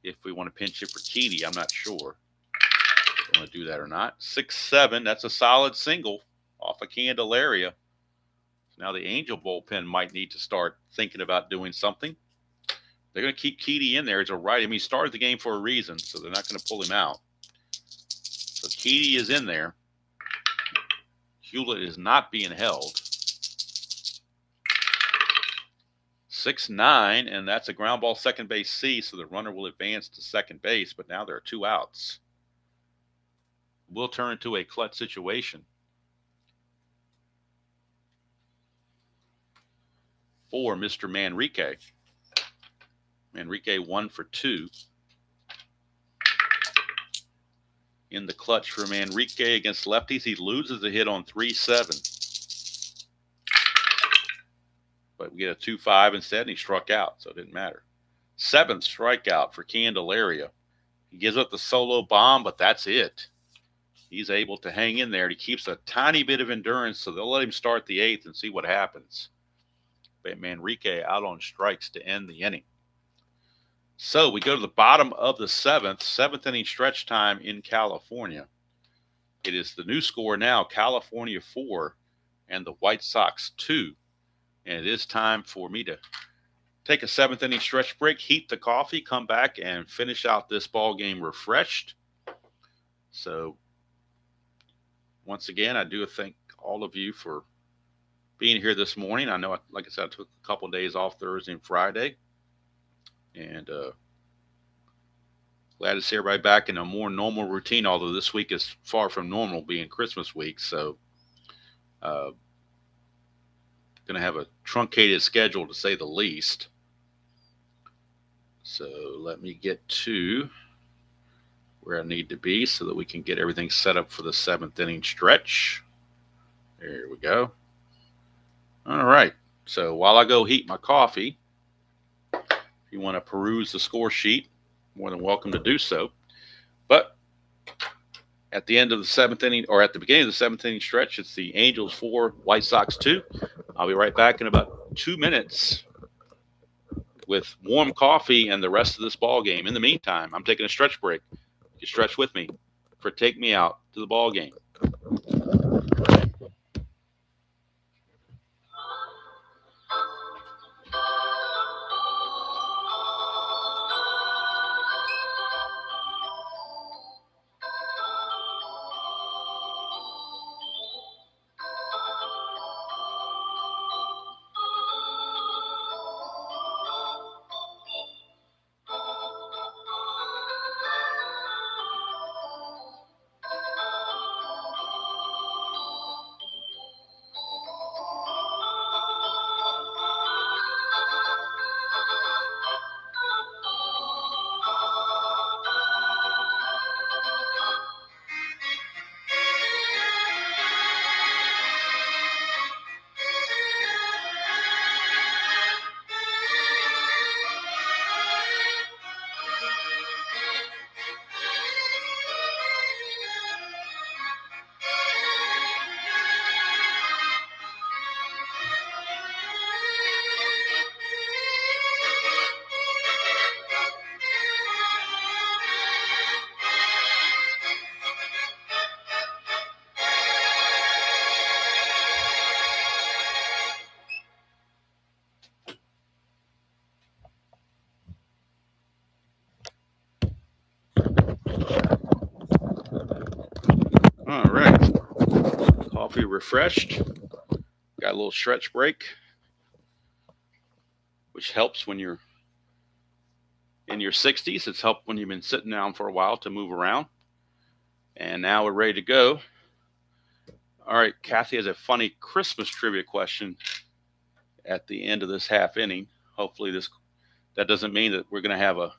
If we want to pinch hit for Keedy, I'm not sure if we want to do that or not. 6-7, that's a solid single off of Candelaria. So now the Angel bullpen might need to start thinking about doing something. They're going to keep Keedy in there as a righty. I mean, he started the game for a reason, so they're not going to pull him out. So Keedy is in there. Hewlett is not being held. 6-9, and that's a ground ball second base C, so the runner will advance to second base, but now there are 2 outs. Will turn into a clutch situation. For Mr. Manrique. Manrique 1 for 2. In the clutch for Manrique against lefties. He loses a hit on 3-7. But we get a 2-5 instead, and he struck out, so it didn't matter. 7th strikeout for Candelaria. He gives up the solo bomb, but that's it. He's able to hang in there, and he keeps a tiny bit of endurance, so they'll let him start the 8th and see what happens. But Manrique out on strikes to end the inning. So we go to the bottom of the 7th inning stretch time in California. It is the new score now, California 4 and the White Sox 2. And it is time for me to take a 7th inning stretch break, heat the coffee, come back and finish out this ball game refreshed. So once again, I do thank all of you for being here this morning. I know, like I said, I took a couple of days off Thursday and Friday. And glad to see everybody back in a more normal routine, although this week is far from normal, being Christmas week. So going to have a truncated schedule, to say the least. So let me get to where I need to be so that we can get everything set up for the 7th inning stretch. There we go. All right. So while I go heat my coffee, if you want to peruse the score sheet, more than welcome to do so. But at the end of the 7th inning, or at the beginning of the 7th inning stretch, it's the Angels 4, White Sox 2. I'll be right back in about 2 minutes with warm coffee and the rest of this ball game. In the meantime, I'm taking a stretch break. You can stretch with me for Take Me Out to the Ball Game. All right. Coffee refreshed. Got a little stretch break, which helps when you're in your 60s. It's helped when you've been sitting down for a while to move around. And now we're ready to go. All right, Kathy has a funny Christmas trivia question at the end of this half inning. Hopefully that doesn't mean that we're going to have a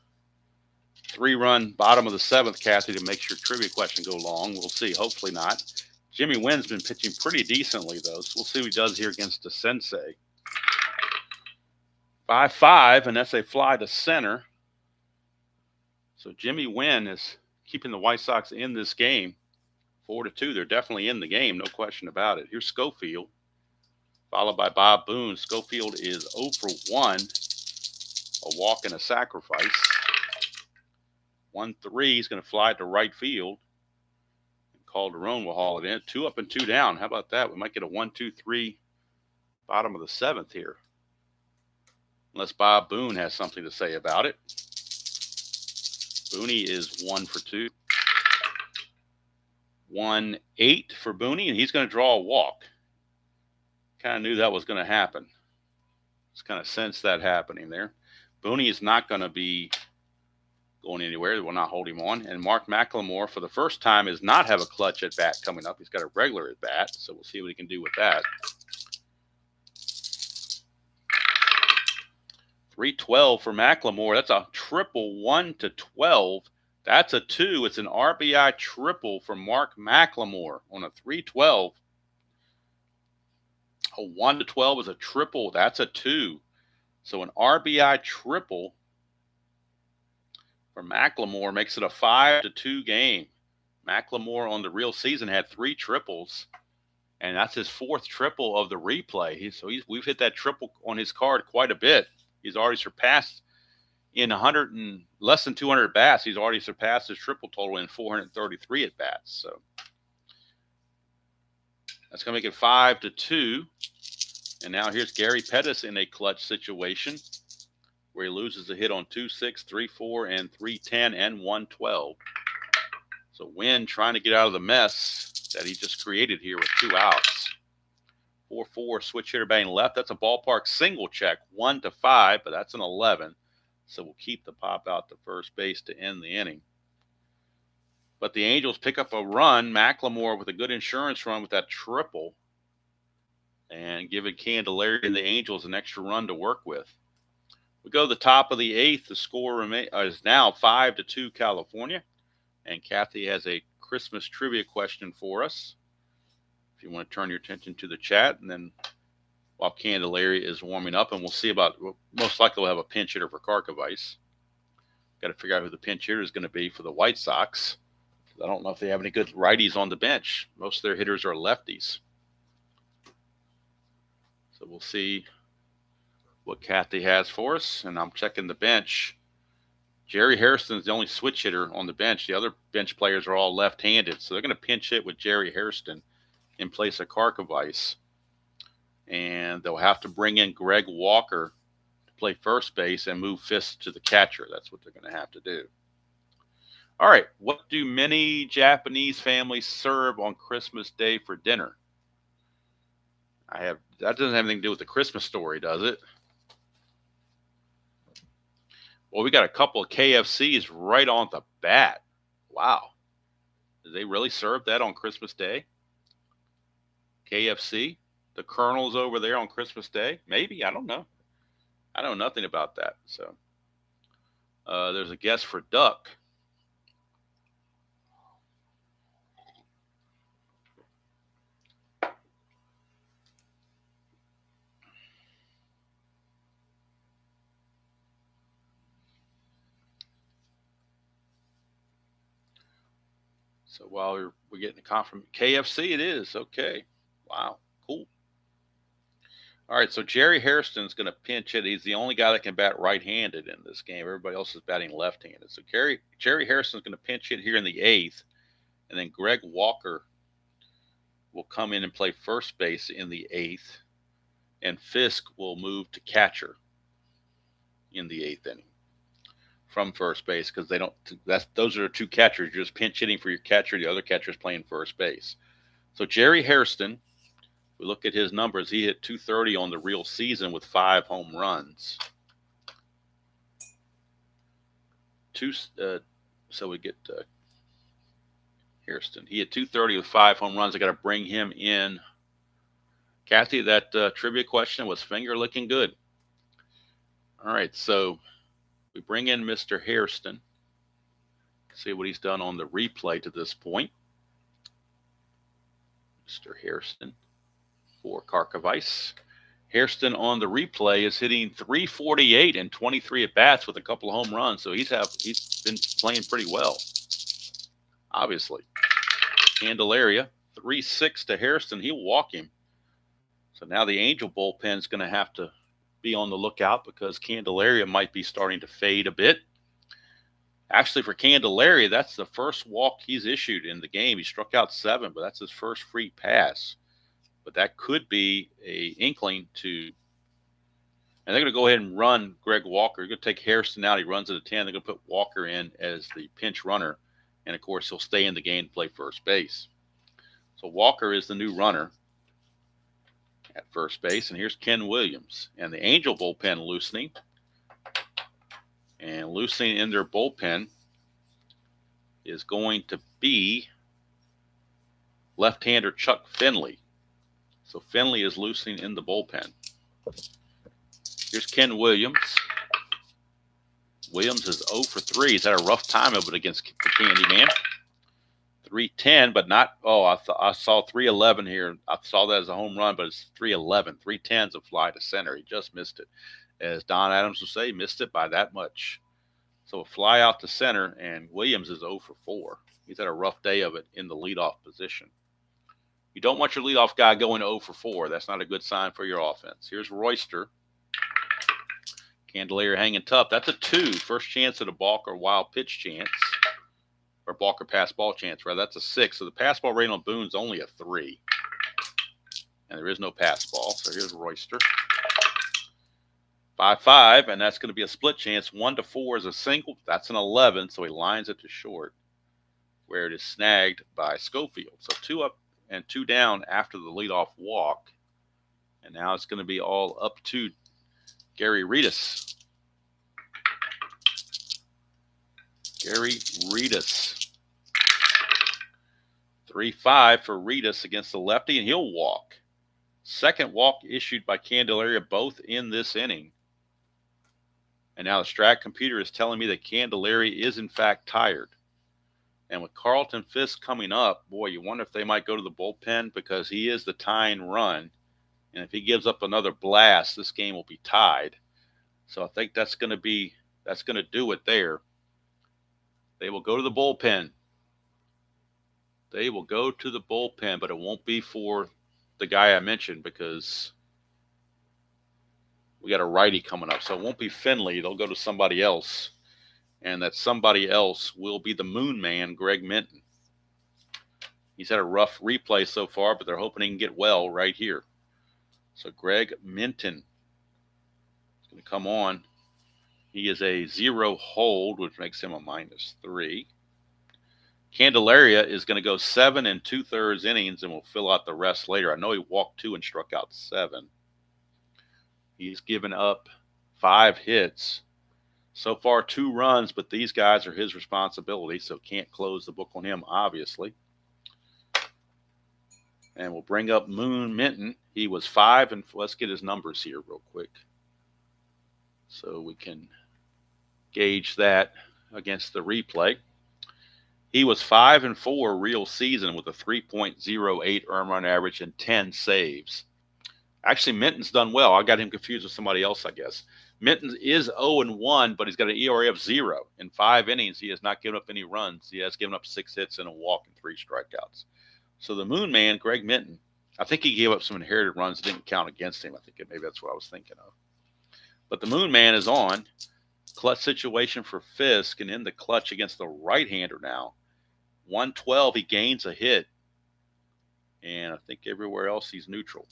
3-run bottom of the 7th, Kathy, to make your trivia question go long. We'll see. Hopefully not. Jimmy Wynn's been pitching pretty decently, though, so we'll see what he does here against the Sensei. 5-5, and that's a fly to center. So Jimmy Wynn is keeping the White Sox in this game. 4-2. They're definitely in the game, no question about it. Here's Schofield, followed by Bob Boone. Schofield is 0 for 1, a walk and a sacrifice. 1-3. He's going to fly to right field. Calderon will haul it in. 2 up and 2 down. How about that? We might get a 1-2-3 bottom of the 7th here. Unless Bob Boone has something to say about it. Booney is 1 for 2. 1-8 for Booney, and he's going to draw a walk. Kind of knew that was going to happen. Just kind of sense that happening there. Booney is not going to be going anywhere. They will not hold him on. And Mark McLemore, for the first time, does not have a clutch at bat coming up. He's got a regular at bat, so we'll see what he can do with that. 312 for McLemore. That's a triple, 1-12. That's a 2. It's an RBI triple for Mark McLemore on a 312. A 1-12 is a triple. That's a 2. So an RBI triple for McLemore makes it a 5-2 game. McLemore on the real season had 3 triples, and that's his 4th triple of the replay. We've hit that triple on his card quite a bit. He's already surpassed in 100 and less than 200 bats. He's already surpassed his triple total in 433 at bats. So that's going to make it 5-2. And now here's Gary Pettis in a clutch situation where he loses a hit on 2-6, 3-4, and 3-10 and 1-12. So Wynn trying to get out of the mess that he just created here with 2 outs. 4-4 switch hitter batting left. That's a ballpark single check, 1-5, but that's an 11. So we'll keep the pop out to first base to end the inning. But the Angels pick up a run. McLemore with a good insurance run with that triple, and giving Candelaria and the Angels an extra run to work with. We go to the top of the 8th. The score is now 5-2 California. And Kathy has a Christmas trivia question for us. If you want to turn your attention to the chat, and then while Candelaria is warming up, and we'll see about, most likely we'll have a pinch hitter for Karkovice. Got to figure out who the pinch hitter is going to be for the White Sox. I don't know if they have any good righties on the bench. Most of their hitters are lefties. So we'll see what Kathy has for us. And I'm checking the bench. Jerry Hairston is the only switch hitter on the bench. The other bench players are all left-handed. So they're going to pinch hit with Jerry Hairston in place of Karkovice. And they'll have to bring in Greg Walker to play first base and move Fisk to the catcher. That's what they're going to have to do. All right. What do many Japanese families serve on Christmas Day for dinner? That doesn't have anything to do with the Christmas story, does it? Well, we got a couple of KFCs right on the bat. Wow. Did they really serve that on Christmas Day? KFC? The Colonel's over there on Christmas Day? Maybe. I don't know. I know nothing about that. So there's a guess for duck. So while we're getting a confirmation, KFC it is. Okay. Wow. Cool. All right. So Jerry Hairston's going to pinch hit. He's the only guy that can bat right-handed in this game. Everybody else is batting left-handed. So Jerry Hairston's going to pinch hit here in the 8th. And then Greg Walker will come in and play first base in the 8th. And Fisk will move to catcher in the 8th inning from first base, because those are the 2 catchers. You're just pinch hitting for your catcher. The other catcher is playing first base. So Jerry Hairston, we look at his numbers. He hit .230 on the real season with 5 home runs. So we get Hairston. He hit .230 with 5 home runs. I got to bring him in. Kathy, that trivia question was finger looking good. All right, so we bring in Mr. Hairston. See what he's done on the replay to this point. Mr. Hairston for Karkovice. Hairston on the replay is hitting .348 and 23 at bats with a couple of home runs. So he's been playing pretty well, obviously. Candelaria, 3-6 to Hairston. He'll walk him. So now the Angel bullpen is going to have to be on the lookout, because Candelaria might be starting to fade a bit. Actually, for Candelaria, that's the first walk he's issued in the game. He struck out 7, but that's his first free pass. But that could be a inkling to, and they're going to go ahead and run Greg Walker. They're going to take Hairston out. He runs at a 10. They're going to put Walker in as the pinch runner. And, of course, he'll stay in the game and play first base. So Walker is the new runner. at first base. And here's Ken Williams. And the Angel bullpen loosening. And loosening in their bullpen is going to be left-hander Chuck Finley. So Finley is loosening in the bullpen. Here's Ken Williams. Williams is 0 for 3. He's had a rough time of it against the Candyman. 310, but not, I saw 311 here. I saw that as a home run, but it's 311. 310's a fly to center. He just missed it. As Don Adams would say, missed it by that much. So a fly out to center, and Williams is 0 for 4. He's had a rough day of it in the leadoff position. You don't want your leadoff guy going 0 for 4. That's not a good sign for your offense. Here's Royster. Candelaria hanging tough. That's a 2. First chance at a balk or wild pitch chance. Or balk or pass ball chance, rather. That's a 6. So the pass ball rating on Boone's only a 3. And there is no pass ball. So here's Royster. 5-5, and that's going to be a split chance. 1 to 4 is a single. That's an 11, so he lines it to short, where it is snagged by Schofield. So 2 up and 2 down after the leadoff walk. And now it's going to be all up to Gary Reedus. Gary Reedus. 3-5 for Reedus against the lefty, and he'll walk. Second walk issued by Candelaria, both in this inning. And now the Strat computer is telling me that Candelaria is in fact tired. And with Carlton Fisk coming up, boy, you wonder if they might go to the bullpen, because he is the tying run. And if he gives up another blast, this game will be tied. So I think that's going to do it there. They will go to the bullpen. They will go to the bullpen, but it won't be for the guy I mentioned, because we got a righty coming up. So it won't be Finley. They'll go to somebody else. And that somebody else will be the Moon Man, Greg Minton. He's had a rough replay so far, but they're hoping he can get well right here. So Greg Minton is going to come on. He is a 0 hold, which makes him a -3. Candelaria is going to go 7 2/3 innings, and will fill out the rest later. I know he walked 2 and struck out 7. He's given up 5 hits. So far, 2 runs, but these guys are his responsibility, so can't close the book on him, obviously. And we'll bring up Moon Minton. He was 5, and let's get his numbers here real quick so we can gauge that against the replay. He was 5-4 real season with a 3.08 earned run average and 10 saves. Actually, Minton's done well. I got him confused with somebody else, I guess. Minton is 0-1, but he's got an ERA of 0. In 5 innings, he has not given up any runs. He has given up 6 hits and a walk and 3 strikeouts. So the Moon Man, Greg Minton, I think he gave up some inherited runs that didn't count against him. I think maybe that's what I was thinking of. But the Moon Man is on. Clutch situation for Fisk, and in the clutch against the right-hander now. 112, he gains a hit. And I think everywhere else he's neutral.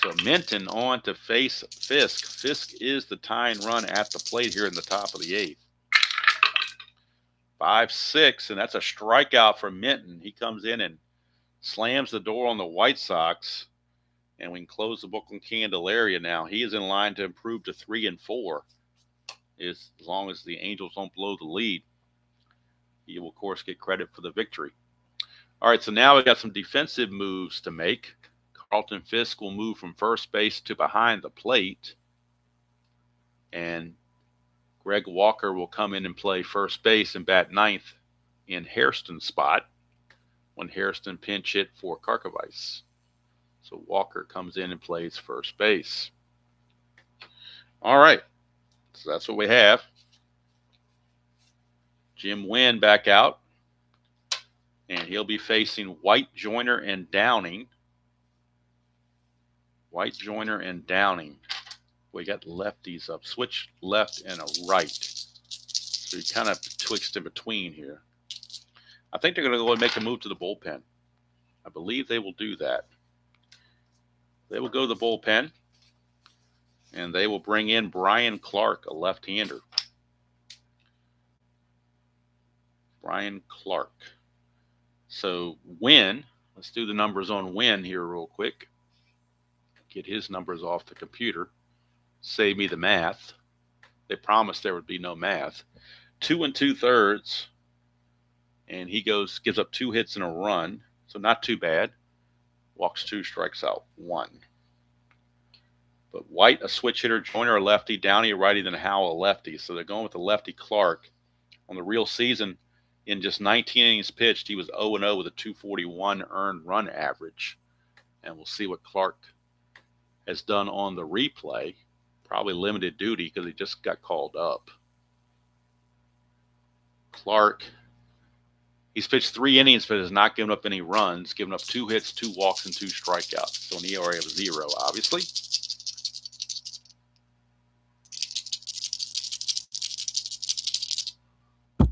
So Minton on to face Fisk. Fisk is the tying run at the plate here in the top of the 8th. 5-6, and that's a strikeout for Minton. He comes in and slams the door on the White Sox, and we can close the book on Candelaria now. He is in line to improve to 3-4, as long as the Angels don't blow the lead. He will, of course, get credit for the victory. All right, so now we got some defensive moves to make. Carlton Fisk will move from first base to behind the plate. And Greg Walker will come in and play first base and bat 9th in Hairston's spot when Hairston pinch hit for Karkovice. So Walker comes in and plays first base. All right, so that's what we have. Jim Wynn back out, and he'll be facing White, Joyner, and Downing. White, Joyner, and Downing. We got lefties up. Switch left and a right. So you kind of twixt in between here. I think they're going to go and make a move to the bullpen. I believe they will do that. They will go to the bullpen, and they will bring in Brian Clark, a left-hander. Brian Clark. So Wynn, let's do the numbers on Wynn here real quick. get his numbers off the computer. Save me the math. They promised there would be no math. 2 2/3, and he gives up 2 hits and a run, so not too bad. Walks 2, strikes out 1. But White, a switch hitter, Joyner, a lefty, Downey, a righty, then Howell, a lefty. So they're going with the lefty Clark. On the real season, in just 19 innings pitched, he was 0-0 with a 241 earned run average. And we'll see what Clark has done on the replay. Probably limited duty because he just got called up. Clark, he's pitched 3 innings but has not given up any runs, given up 2 hits, 2 walks, and 2 strikeouts. So an ERA of 0, obviously.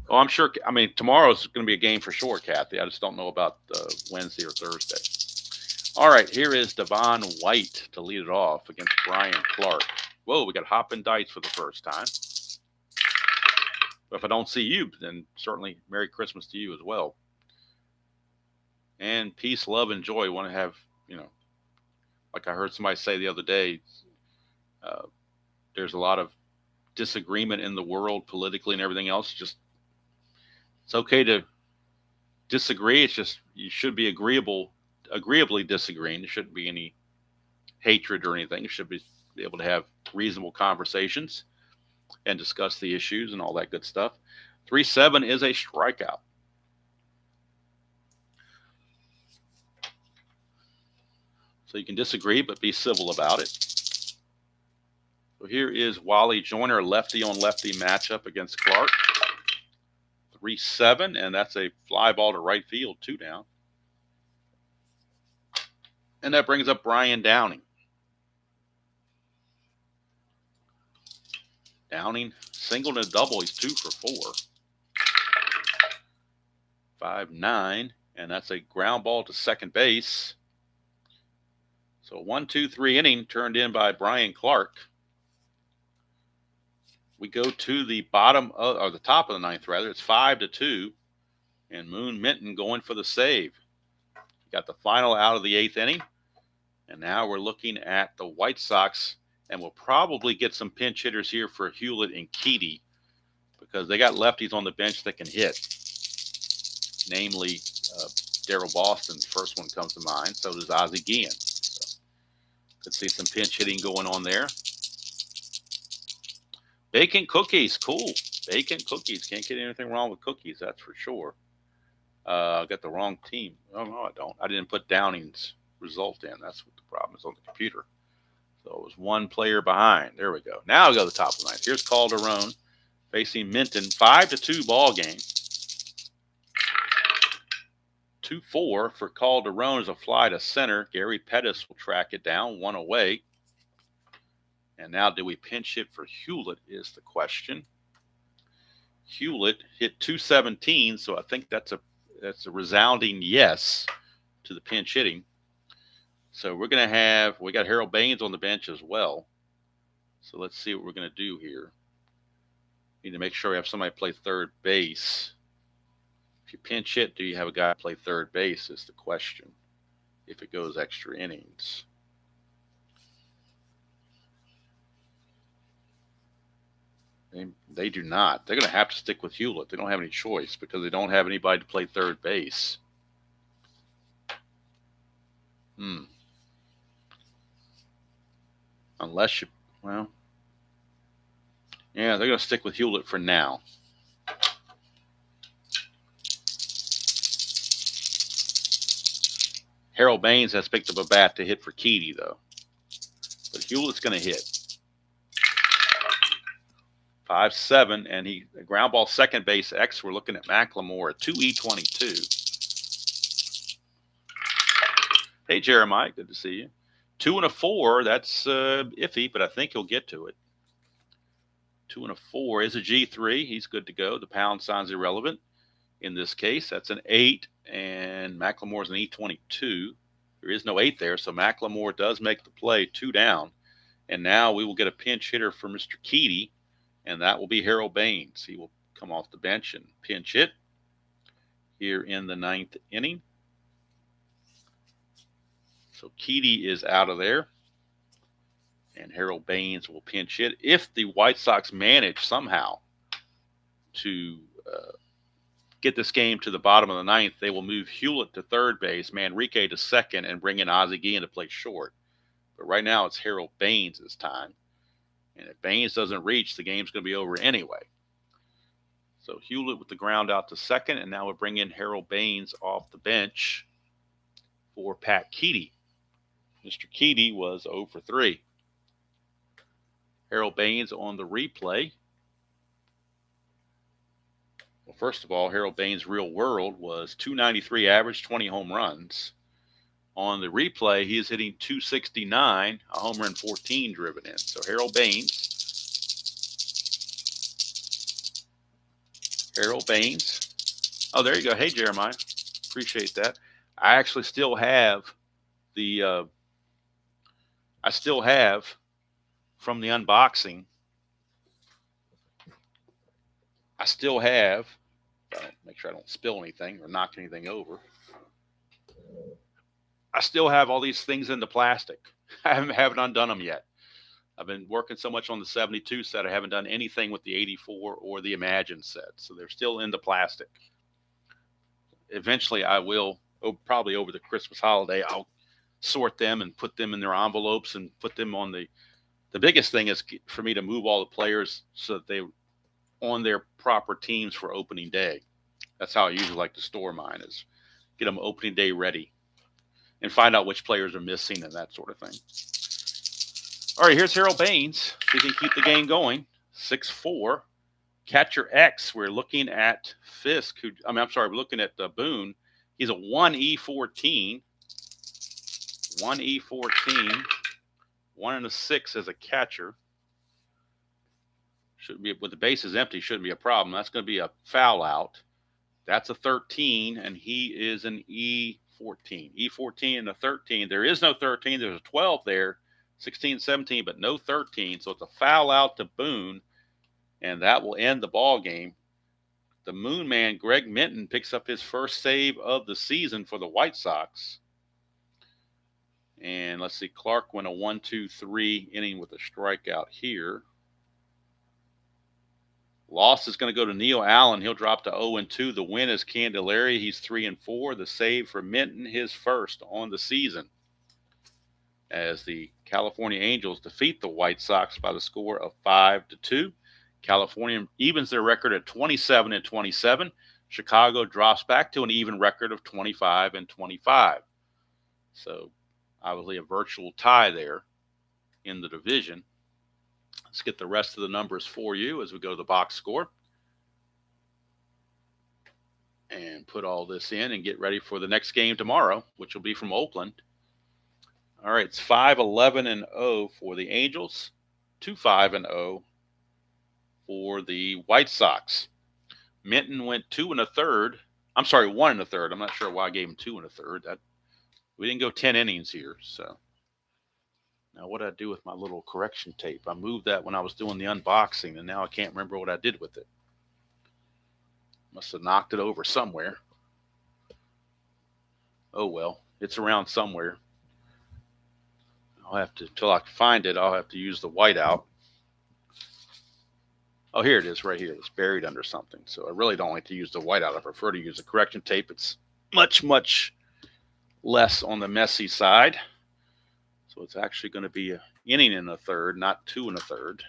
Oh, I'm sure. I mean, tomorrow's going to be a game for sure, Kathy. I just don't know about Wednesday or Thursday. All right, here is Devon White to lead it off against Brian Clark. Whoa, we got Hoppin' Dice for the first time. But if I don't see you, then certainly Merry Christmas to you as well. And peace, love, and joy. Want to have, like I heard somebody say the other day, there's a lot of disagreement in the world politically and everything else. It's okay to disagree. It's just you should be agreeably disagreeing. There shouldn't be any hatred or anything. You should be able to have reasonable conversations and discuss the issues and all that good stuff. 3-7 is a strikeout. So you can disagree, but be civil about it. So here is Wally Joyner, lefty on lefty matchup against Clark. 3-7, and that's a fly ball to right field, 2 down. And that brings up Brian Downing. Downing, single and a double. He's 2 for 4. 5-9, and that's a ground ball to second base. So 1-2-3 inning turned in by Brian Clark. We go to the bottom or the top of the 9th, rather. It's 5-2, and Moon Minton going for the save. Got the final out of the 8th inning, and now we're looking at the White Sox, and we'll probably get some pinch hitters here for Hewlett and Keedy because they got lefties on the bench that can hit. Namely, Darryl Boston's first one comes to mind. So does Ozzie Guillen. So could see some pinch hitting going on there. Bacon cookies, cool. Bacon cookies. Can't get anything wrong with cookies, that's for sure. I got the wrong team. Oh, no, I don't. I didn't put Downing's result in. That's what the problem is on the computer. So it was 1 player behind. There we go. Now we go to the top of the 9th. Here's Calderon facing Minton. 5-2 ball game. 2-4 for Calderon is a fly to center. Gary Pettis will track it down, 1 away. And now do we pinch hit for Hewlett is the question. Hewlett hit 217, so I think that's a resounding yes to the pinch hitting. So we got Harold Baines on the bench as well. So let's see what we're going to do here. Need to make sure we have somebody play third base. If you pinch hit, do you have a guy play third base is the question. If it goes extra innings. They do not. They're going to have to stick with Hewlett. They don't have any choice because they don't have anybody to play third base. Unless yeah, they're going to stick with Hewlett for now. Harold Baines has picked up a bat to hit for Keedy, though. But Hewlett's going to hit. 5-7, and a ground ball second base X. We're looking at McLemore at 2E22. Hey, Jeremiah, good to see you. 2 and a 4, that's iffy, but I think he'll get to it. 2 and a 4 is a G3. He's good to go. The pound sign's irrelevant in this case. That's an 8, and McLemore's an E22. There is no 8 there, so McLemore does make the play, 2 down. And now we will get a pinch hitter for Mr. Keedy, and that will be Harold Baines. He will come off the bench and pinch hit here in the 9th inning. So Keedy is out of there. And Harold Baines will pinch hit. If the White Sox manage somehow to get this game to the bottom of the ninth, they will move Hewlett to third base, Manrique to second, and bring in Ozzie Guillen to play short. But right now it's Harold Baines' time. And if Baines doesn't reach, the game's going to be over anyway. So Hewlett with the ground out to second, and now we'll bring in Harold Baines off the bench for Pat Keedy. Mr. Keedy was 0 for 3. Harold Baines on the replay. Well, first of all, Harold Baines' real world was 293 average, 20 home runs. On the replay, he is hitting 269, a homer and 14 driven in. So Harold Baines. Oh, there you go. Hey, Jeremiah. Appreciate that. I actually still have the, from the unboxing, make sure I don't spill anything or knock anything over. I still have all these things in the plastic. I haven't undone them yet. I've been working so much on the 72 set, I haven't done anything with the 84 or the Imagine set. So they're still in the plastic. Eventually I will, probably over the Christmas holiday, I'll sort them and put them in their envelopes and put them on the biggest thing is for me to move all the players so that they're on their proper teams for opening day. That's how I usually like to store mine, is get them opening day ready and find out which players are missing and that sort of thing. All right, here's Harold Baines. He can keep the game going. 6'4". Catcher X, we're looking at Fisk. We're looking at Boone. He's a 1E14. 1E14. 1 and a 6 as a catcher. Should be, with the bases empty, shouldn't be a problem. That's going to be a foul out. That's a 13, and he is an E14. E14 and a 13. There is no 13. There's a 12 there. 16, 17, but no 13. So it's a foul out to Boone, and that will end the ball game. The Moon Man, Greg Minton, picks up his first save of the season for the White Sox. And let's see, Clark went a 1-2-3 inning with a strikeout here. Loss is going to go to Neil Allen. He'll drop to 0-2. The win is Candelaria. He's 3-4. The save for Minton, his first on the season, as the California Angels defeat the White Sox by the score of 5-2. California evens their record at 27-27. Chicago drops back to an even record of 25-25. So obviously a virtual tie there in the division. Let's get the rest of the numbers for you as we go to the box score and put all this in and get ready for the next game tomorrow, which will be from Oakland. All right, it's 5-11-0 for the Angels, 2-5-0 for the White Sox. Minton went 2 1/3. I'm sorry, 1 1/3. I'm not sure why I gave him 2 1/3. We didn't go 10 innings here. So now what did I do with my little correction tape? I moved that when I was doing the unboxing, and now I can't remember what I did with it. Must have knocked it over somewhere. Oh well, it's around somewhere. I'll have to, until I find it, I'll have to use the whiteout. Oh, here it is right here. It's buried under something. So I really don't like to use the whiteout. I prefer to use the correction tape. It's much, much less on the messy side. So it's actually going to be an inning and a third, not 2 1/3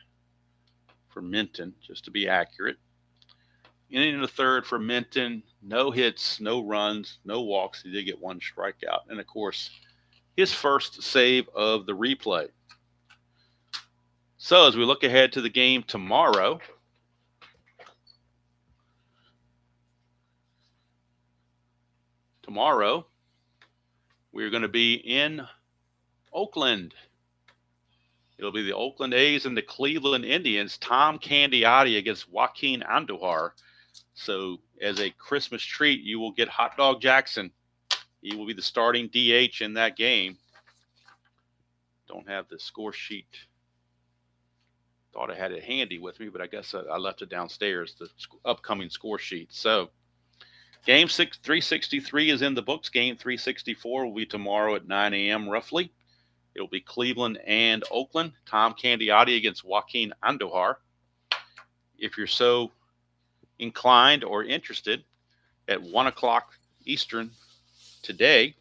for Minton, just to be accurate. Inning and a third for Minton. No hits, no runs, no walks. He did get 1 strikeout. And, of course, his first save of the replay. So as we look ahead to the game tomorrow, we're going to be in Oakland. It'll be the Oakland A's and the Cleveland Indians. Tom Candiotti against Joaquin Andujar. So as a Christmas treat, you will get Hot Dog Jackson. He will be the starting DH in that game. Don't have the score sheet. Thought I had it handy with me, but I guess I left it downstairs, the upcoming score sheet. So game 363 is in the books. Game 364 will be tomorrow at 9 a.m. roughly. It will be Cleveland and Oakland. Tom Candiotti against Joaquin Andujar. If you're so inclined or interested, at 1 o'clock Eastern today,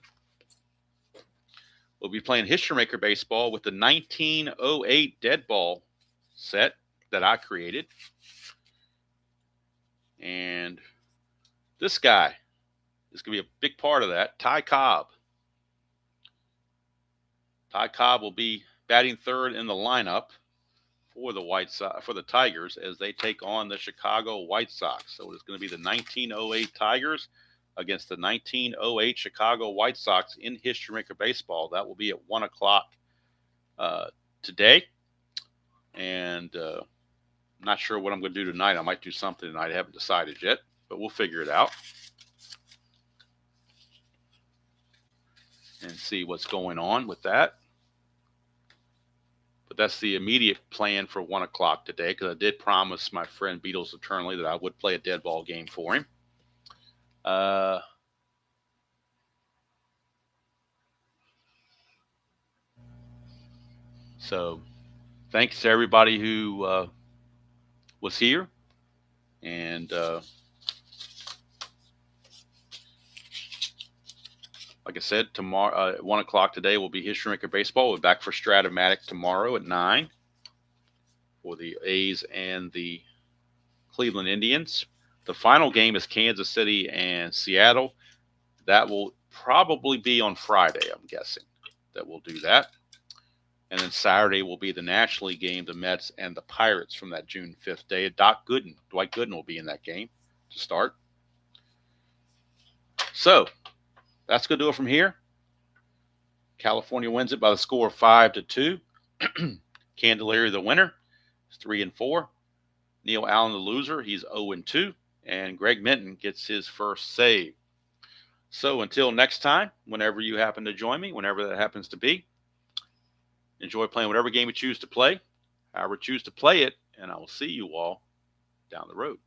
we'll be playing History Maker Baseball with the 1908 dead ball set that I created. And this guy is going to be a big part of that, Ty Cobb. Ty Cobb will be batting third in the lineup for the Tigers as they take on the Chicago White Sox. So it's going to be the 1908 Tigers against the 1908 Chicago White Sox in History Maker Baseball. That will be at 1 o'clock today. And I'm not sure what I'm going to do tonight. I might do something tonight. I haven't decided yet, but we'll figure it out and see what's going on with that. But that's the immediate plan for 1 o'clock today, because I did promise my friend Beatles Eternally that I would play a dead ball game for him. So thanks to everybody who was here. And like I said, tomorrow at 1 o'clock today will be History Maker Baseball. We'll be back for Strat-O-Matic tomorrow at 9 for the A's and the Cleveland Indians. The final game is Kansas City and Seattle. That will probably be on Friday, I'm guessing, that we'll do that. And then Saturday will be the National League game, the Mets and the Pirates from that June 5th day. Dwight Gooden will be in that game to start. So that's going to do it from here. California wins it by the score of 5-2. Candelaria, the winner, is 3-4. Neil Allen, the loser, he's 0-2. And Greg Minton gets his first save. So until next time, whenever you happen to join me, whenever that happens to be, enjoy playing whatever game you choose to play, however choose to play it, and I will see you all down the road.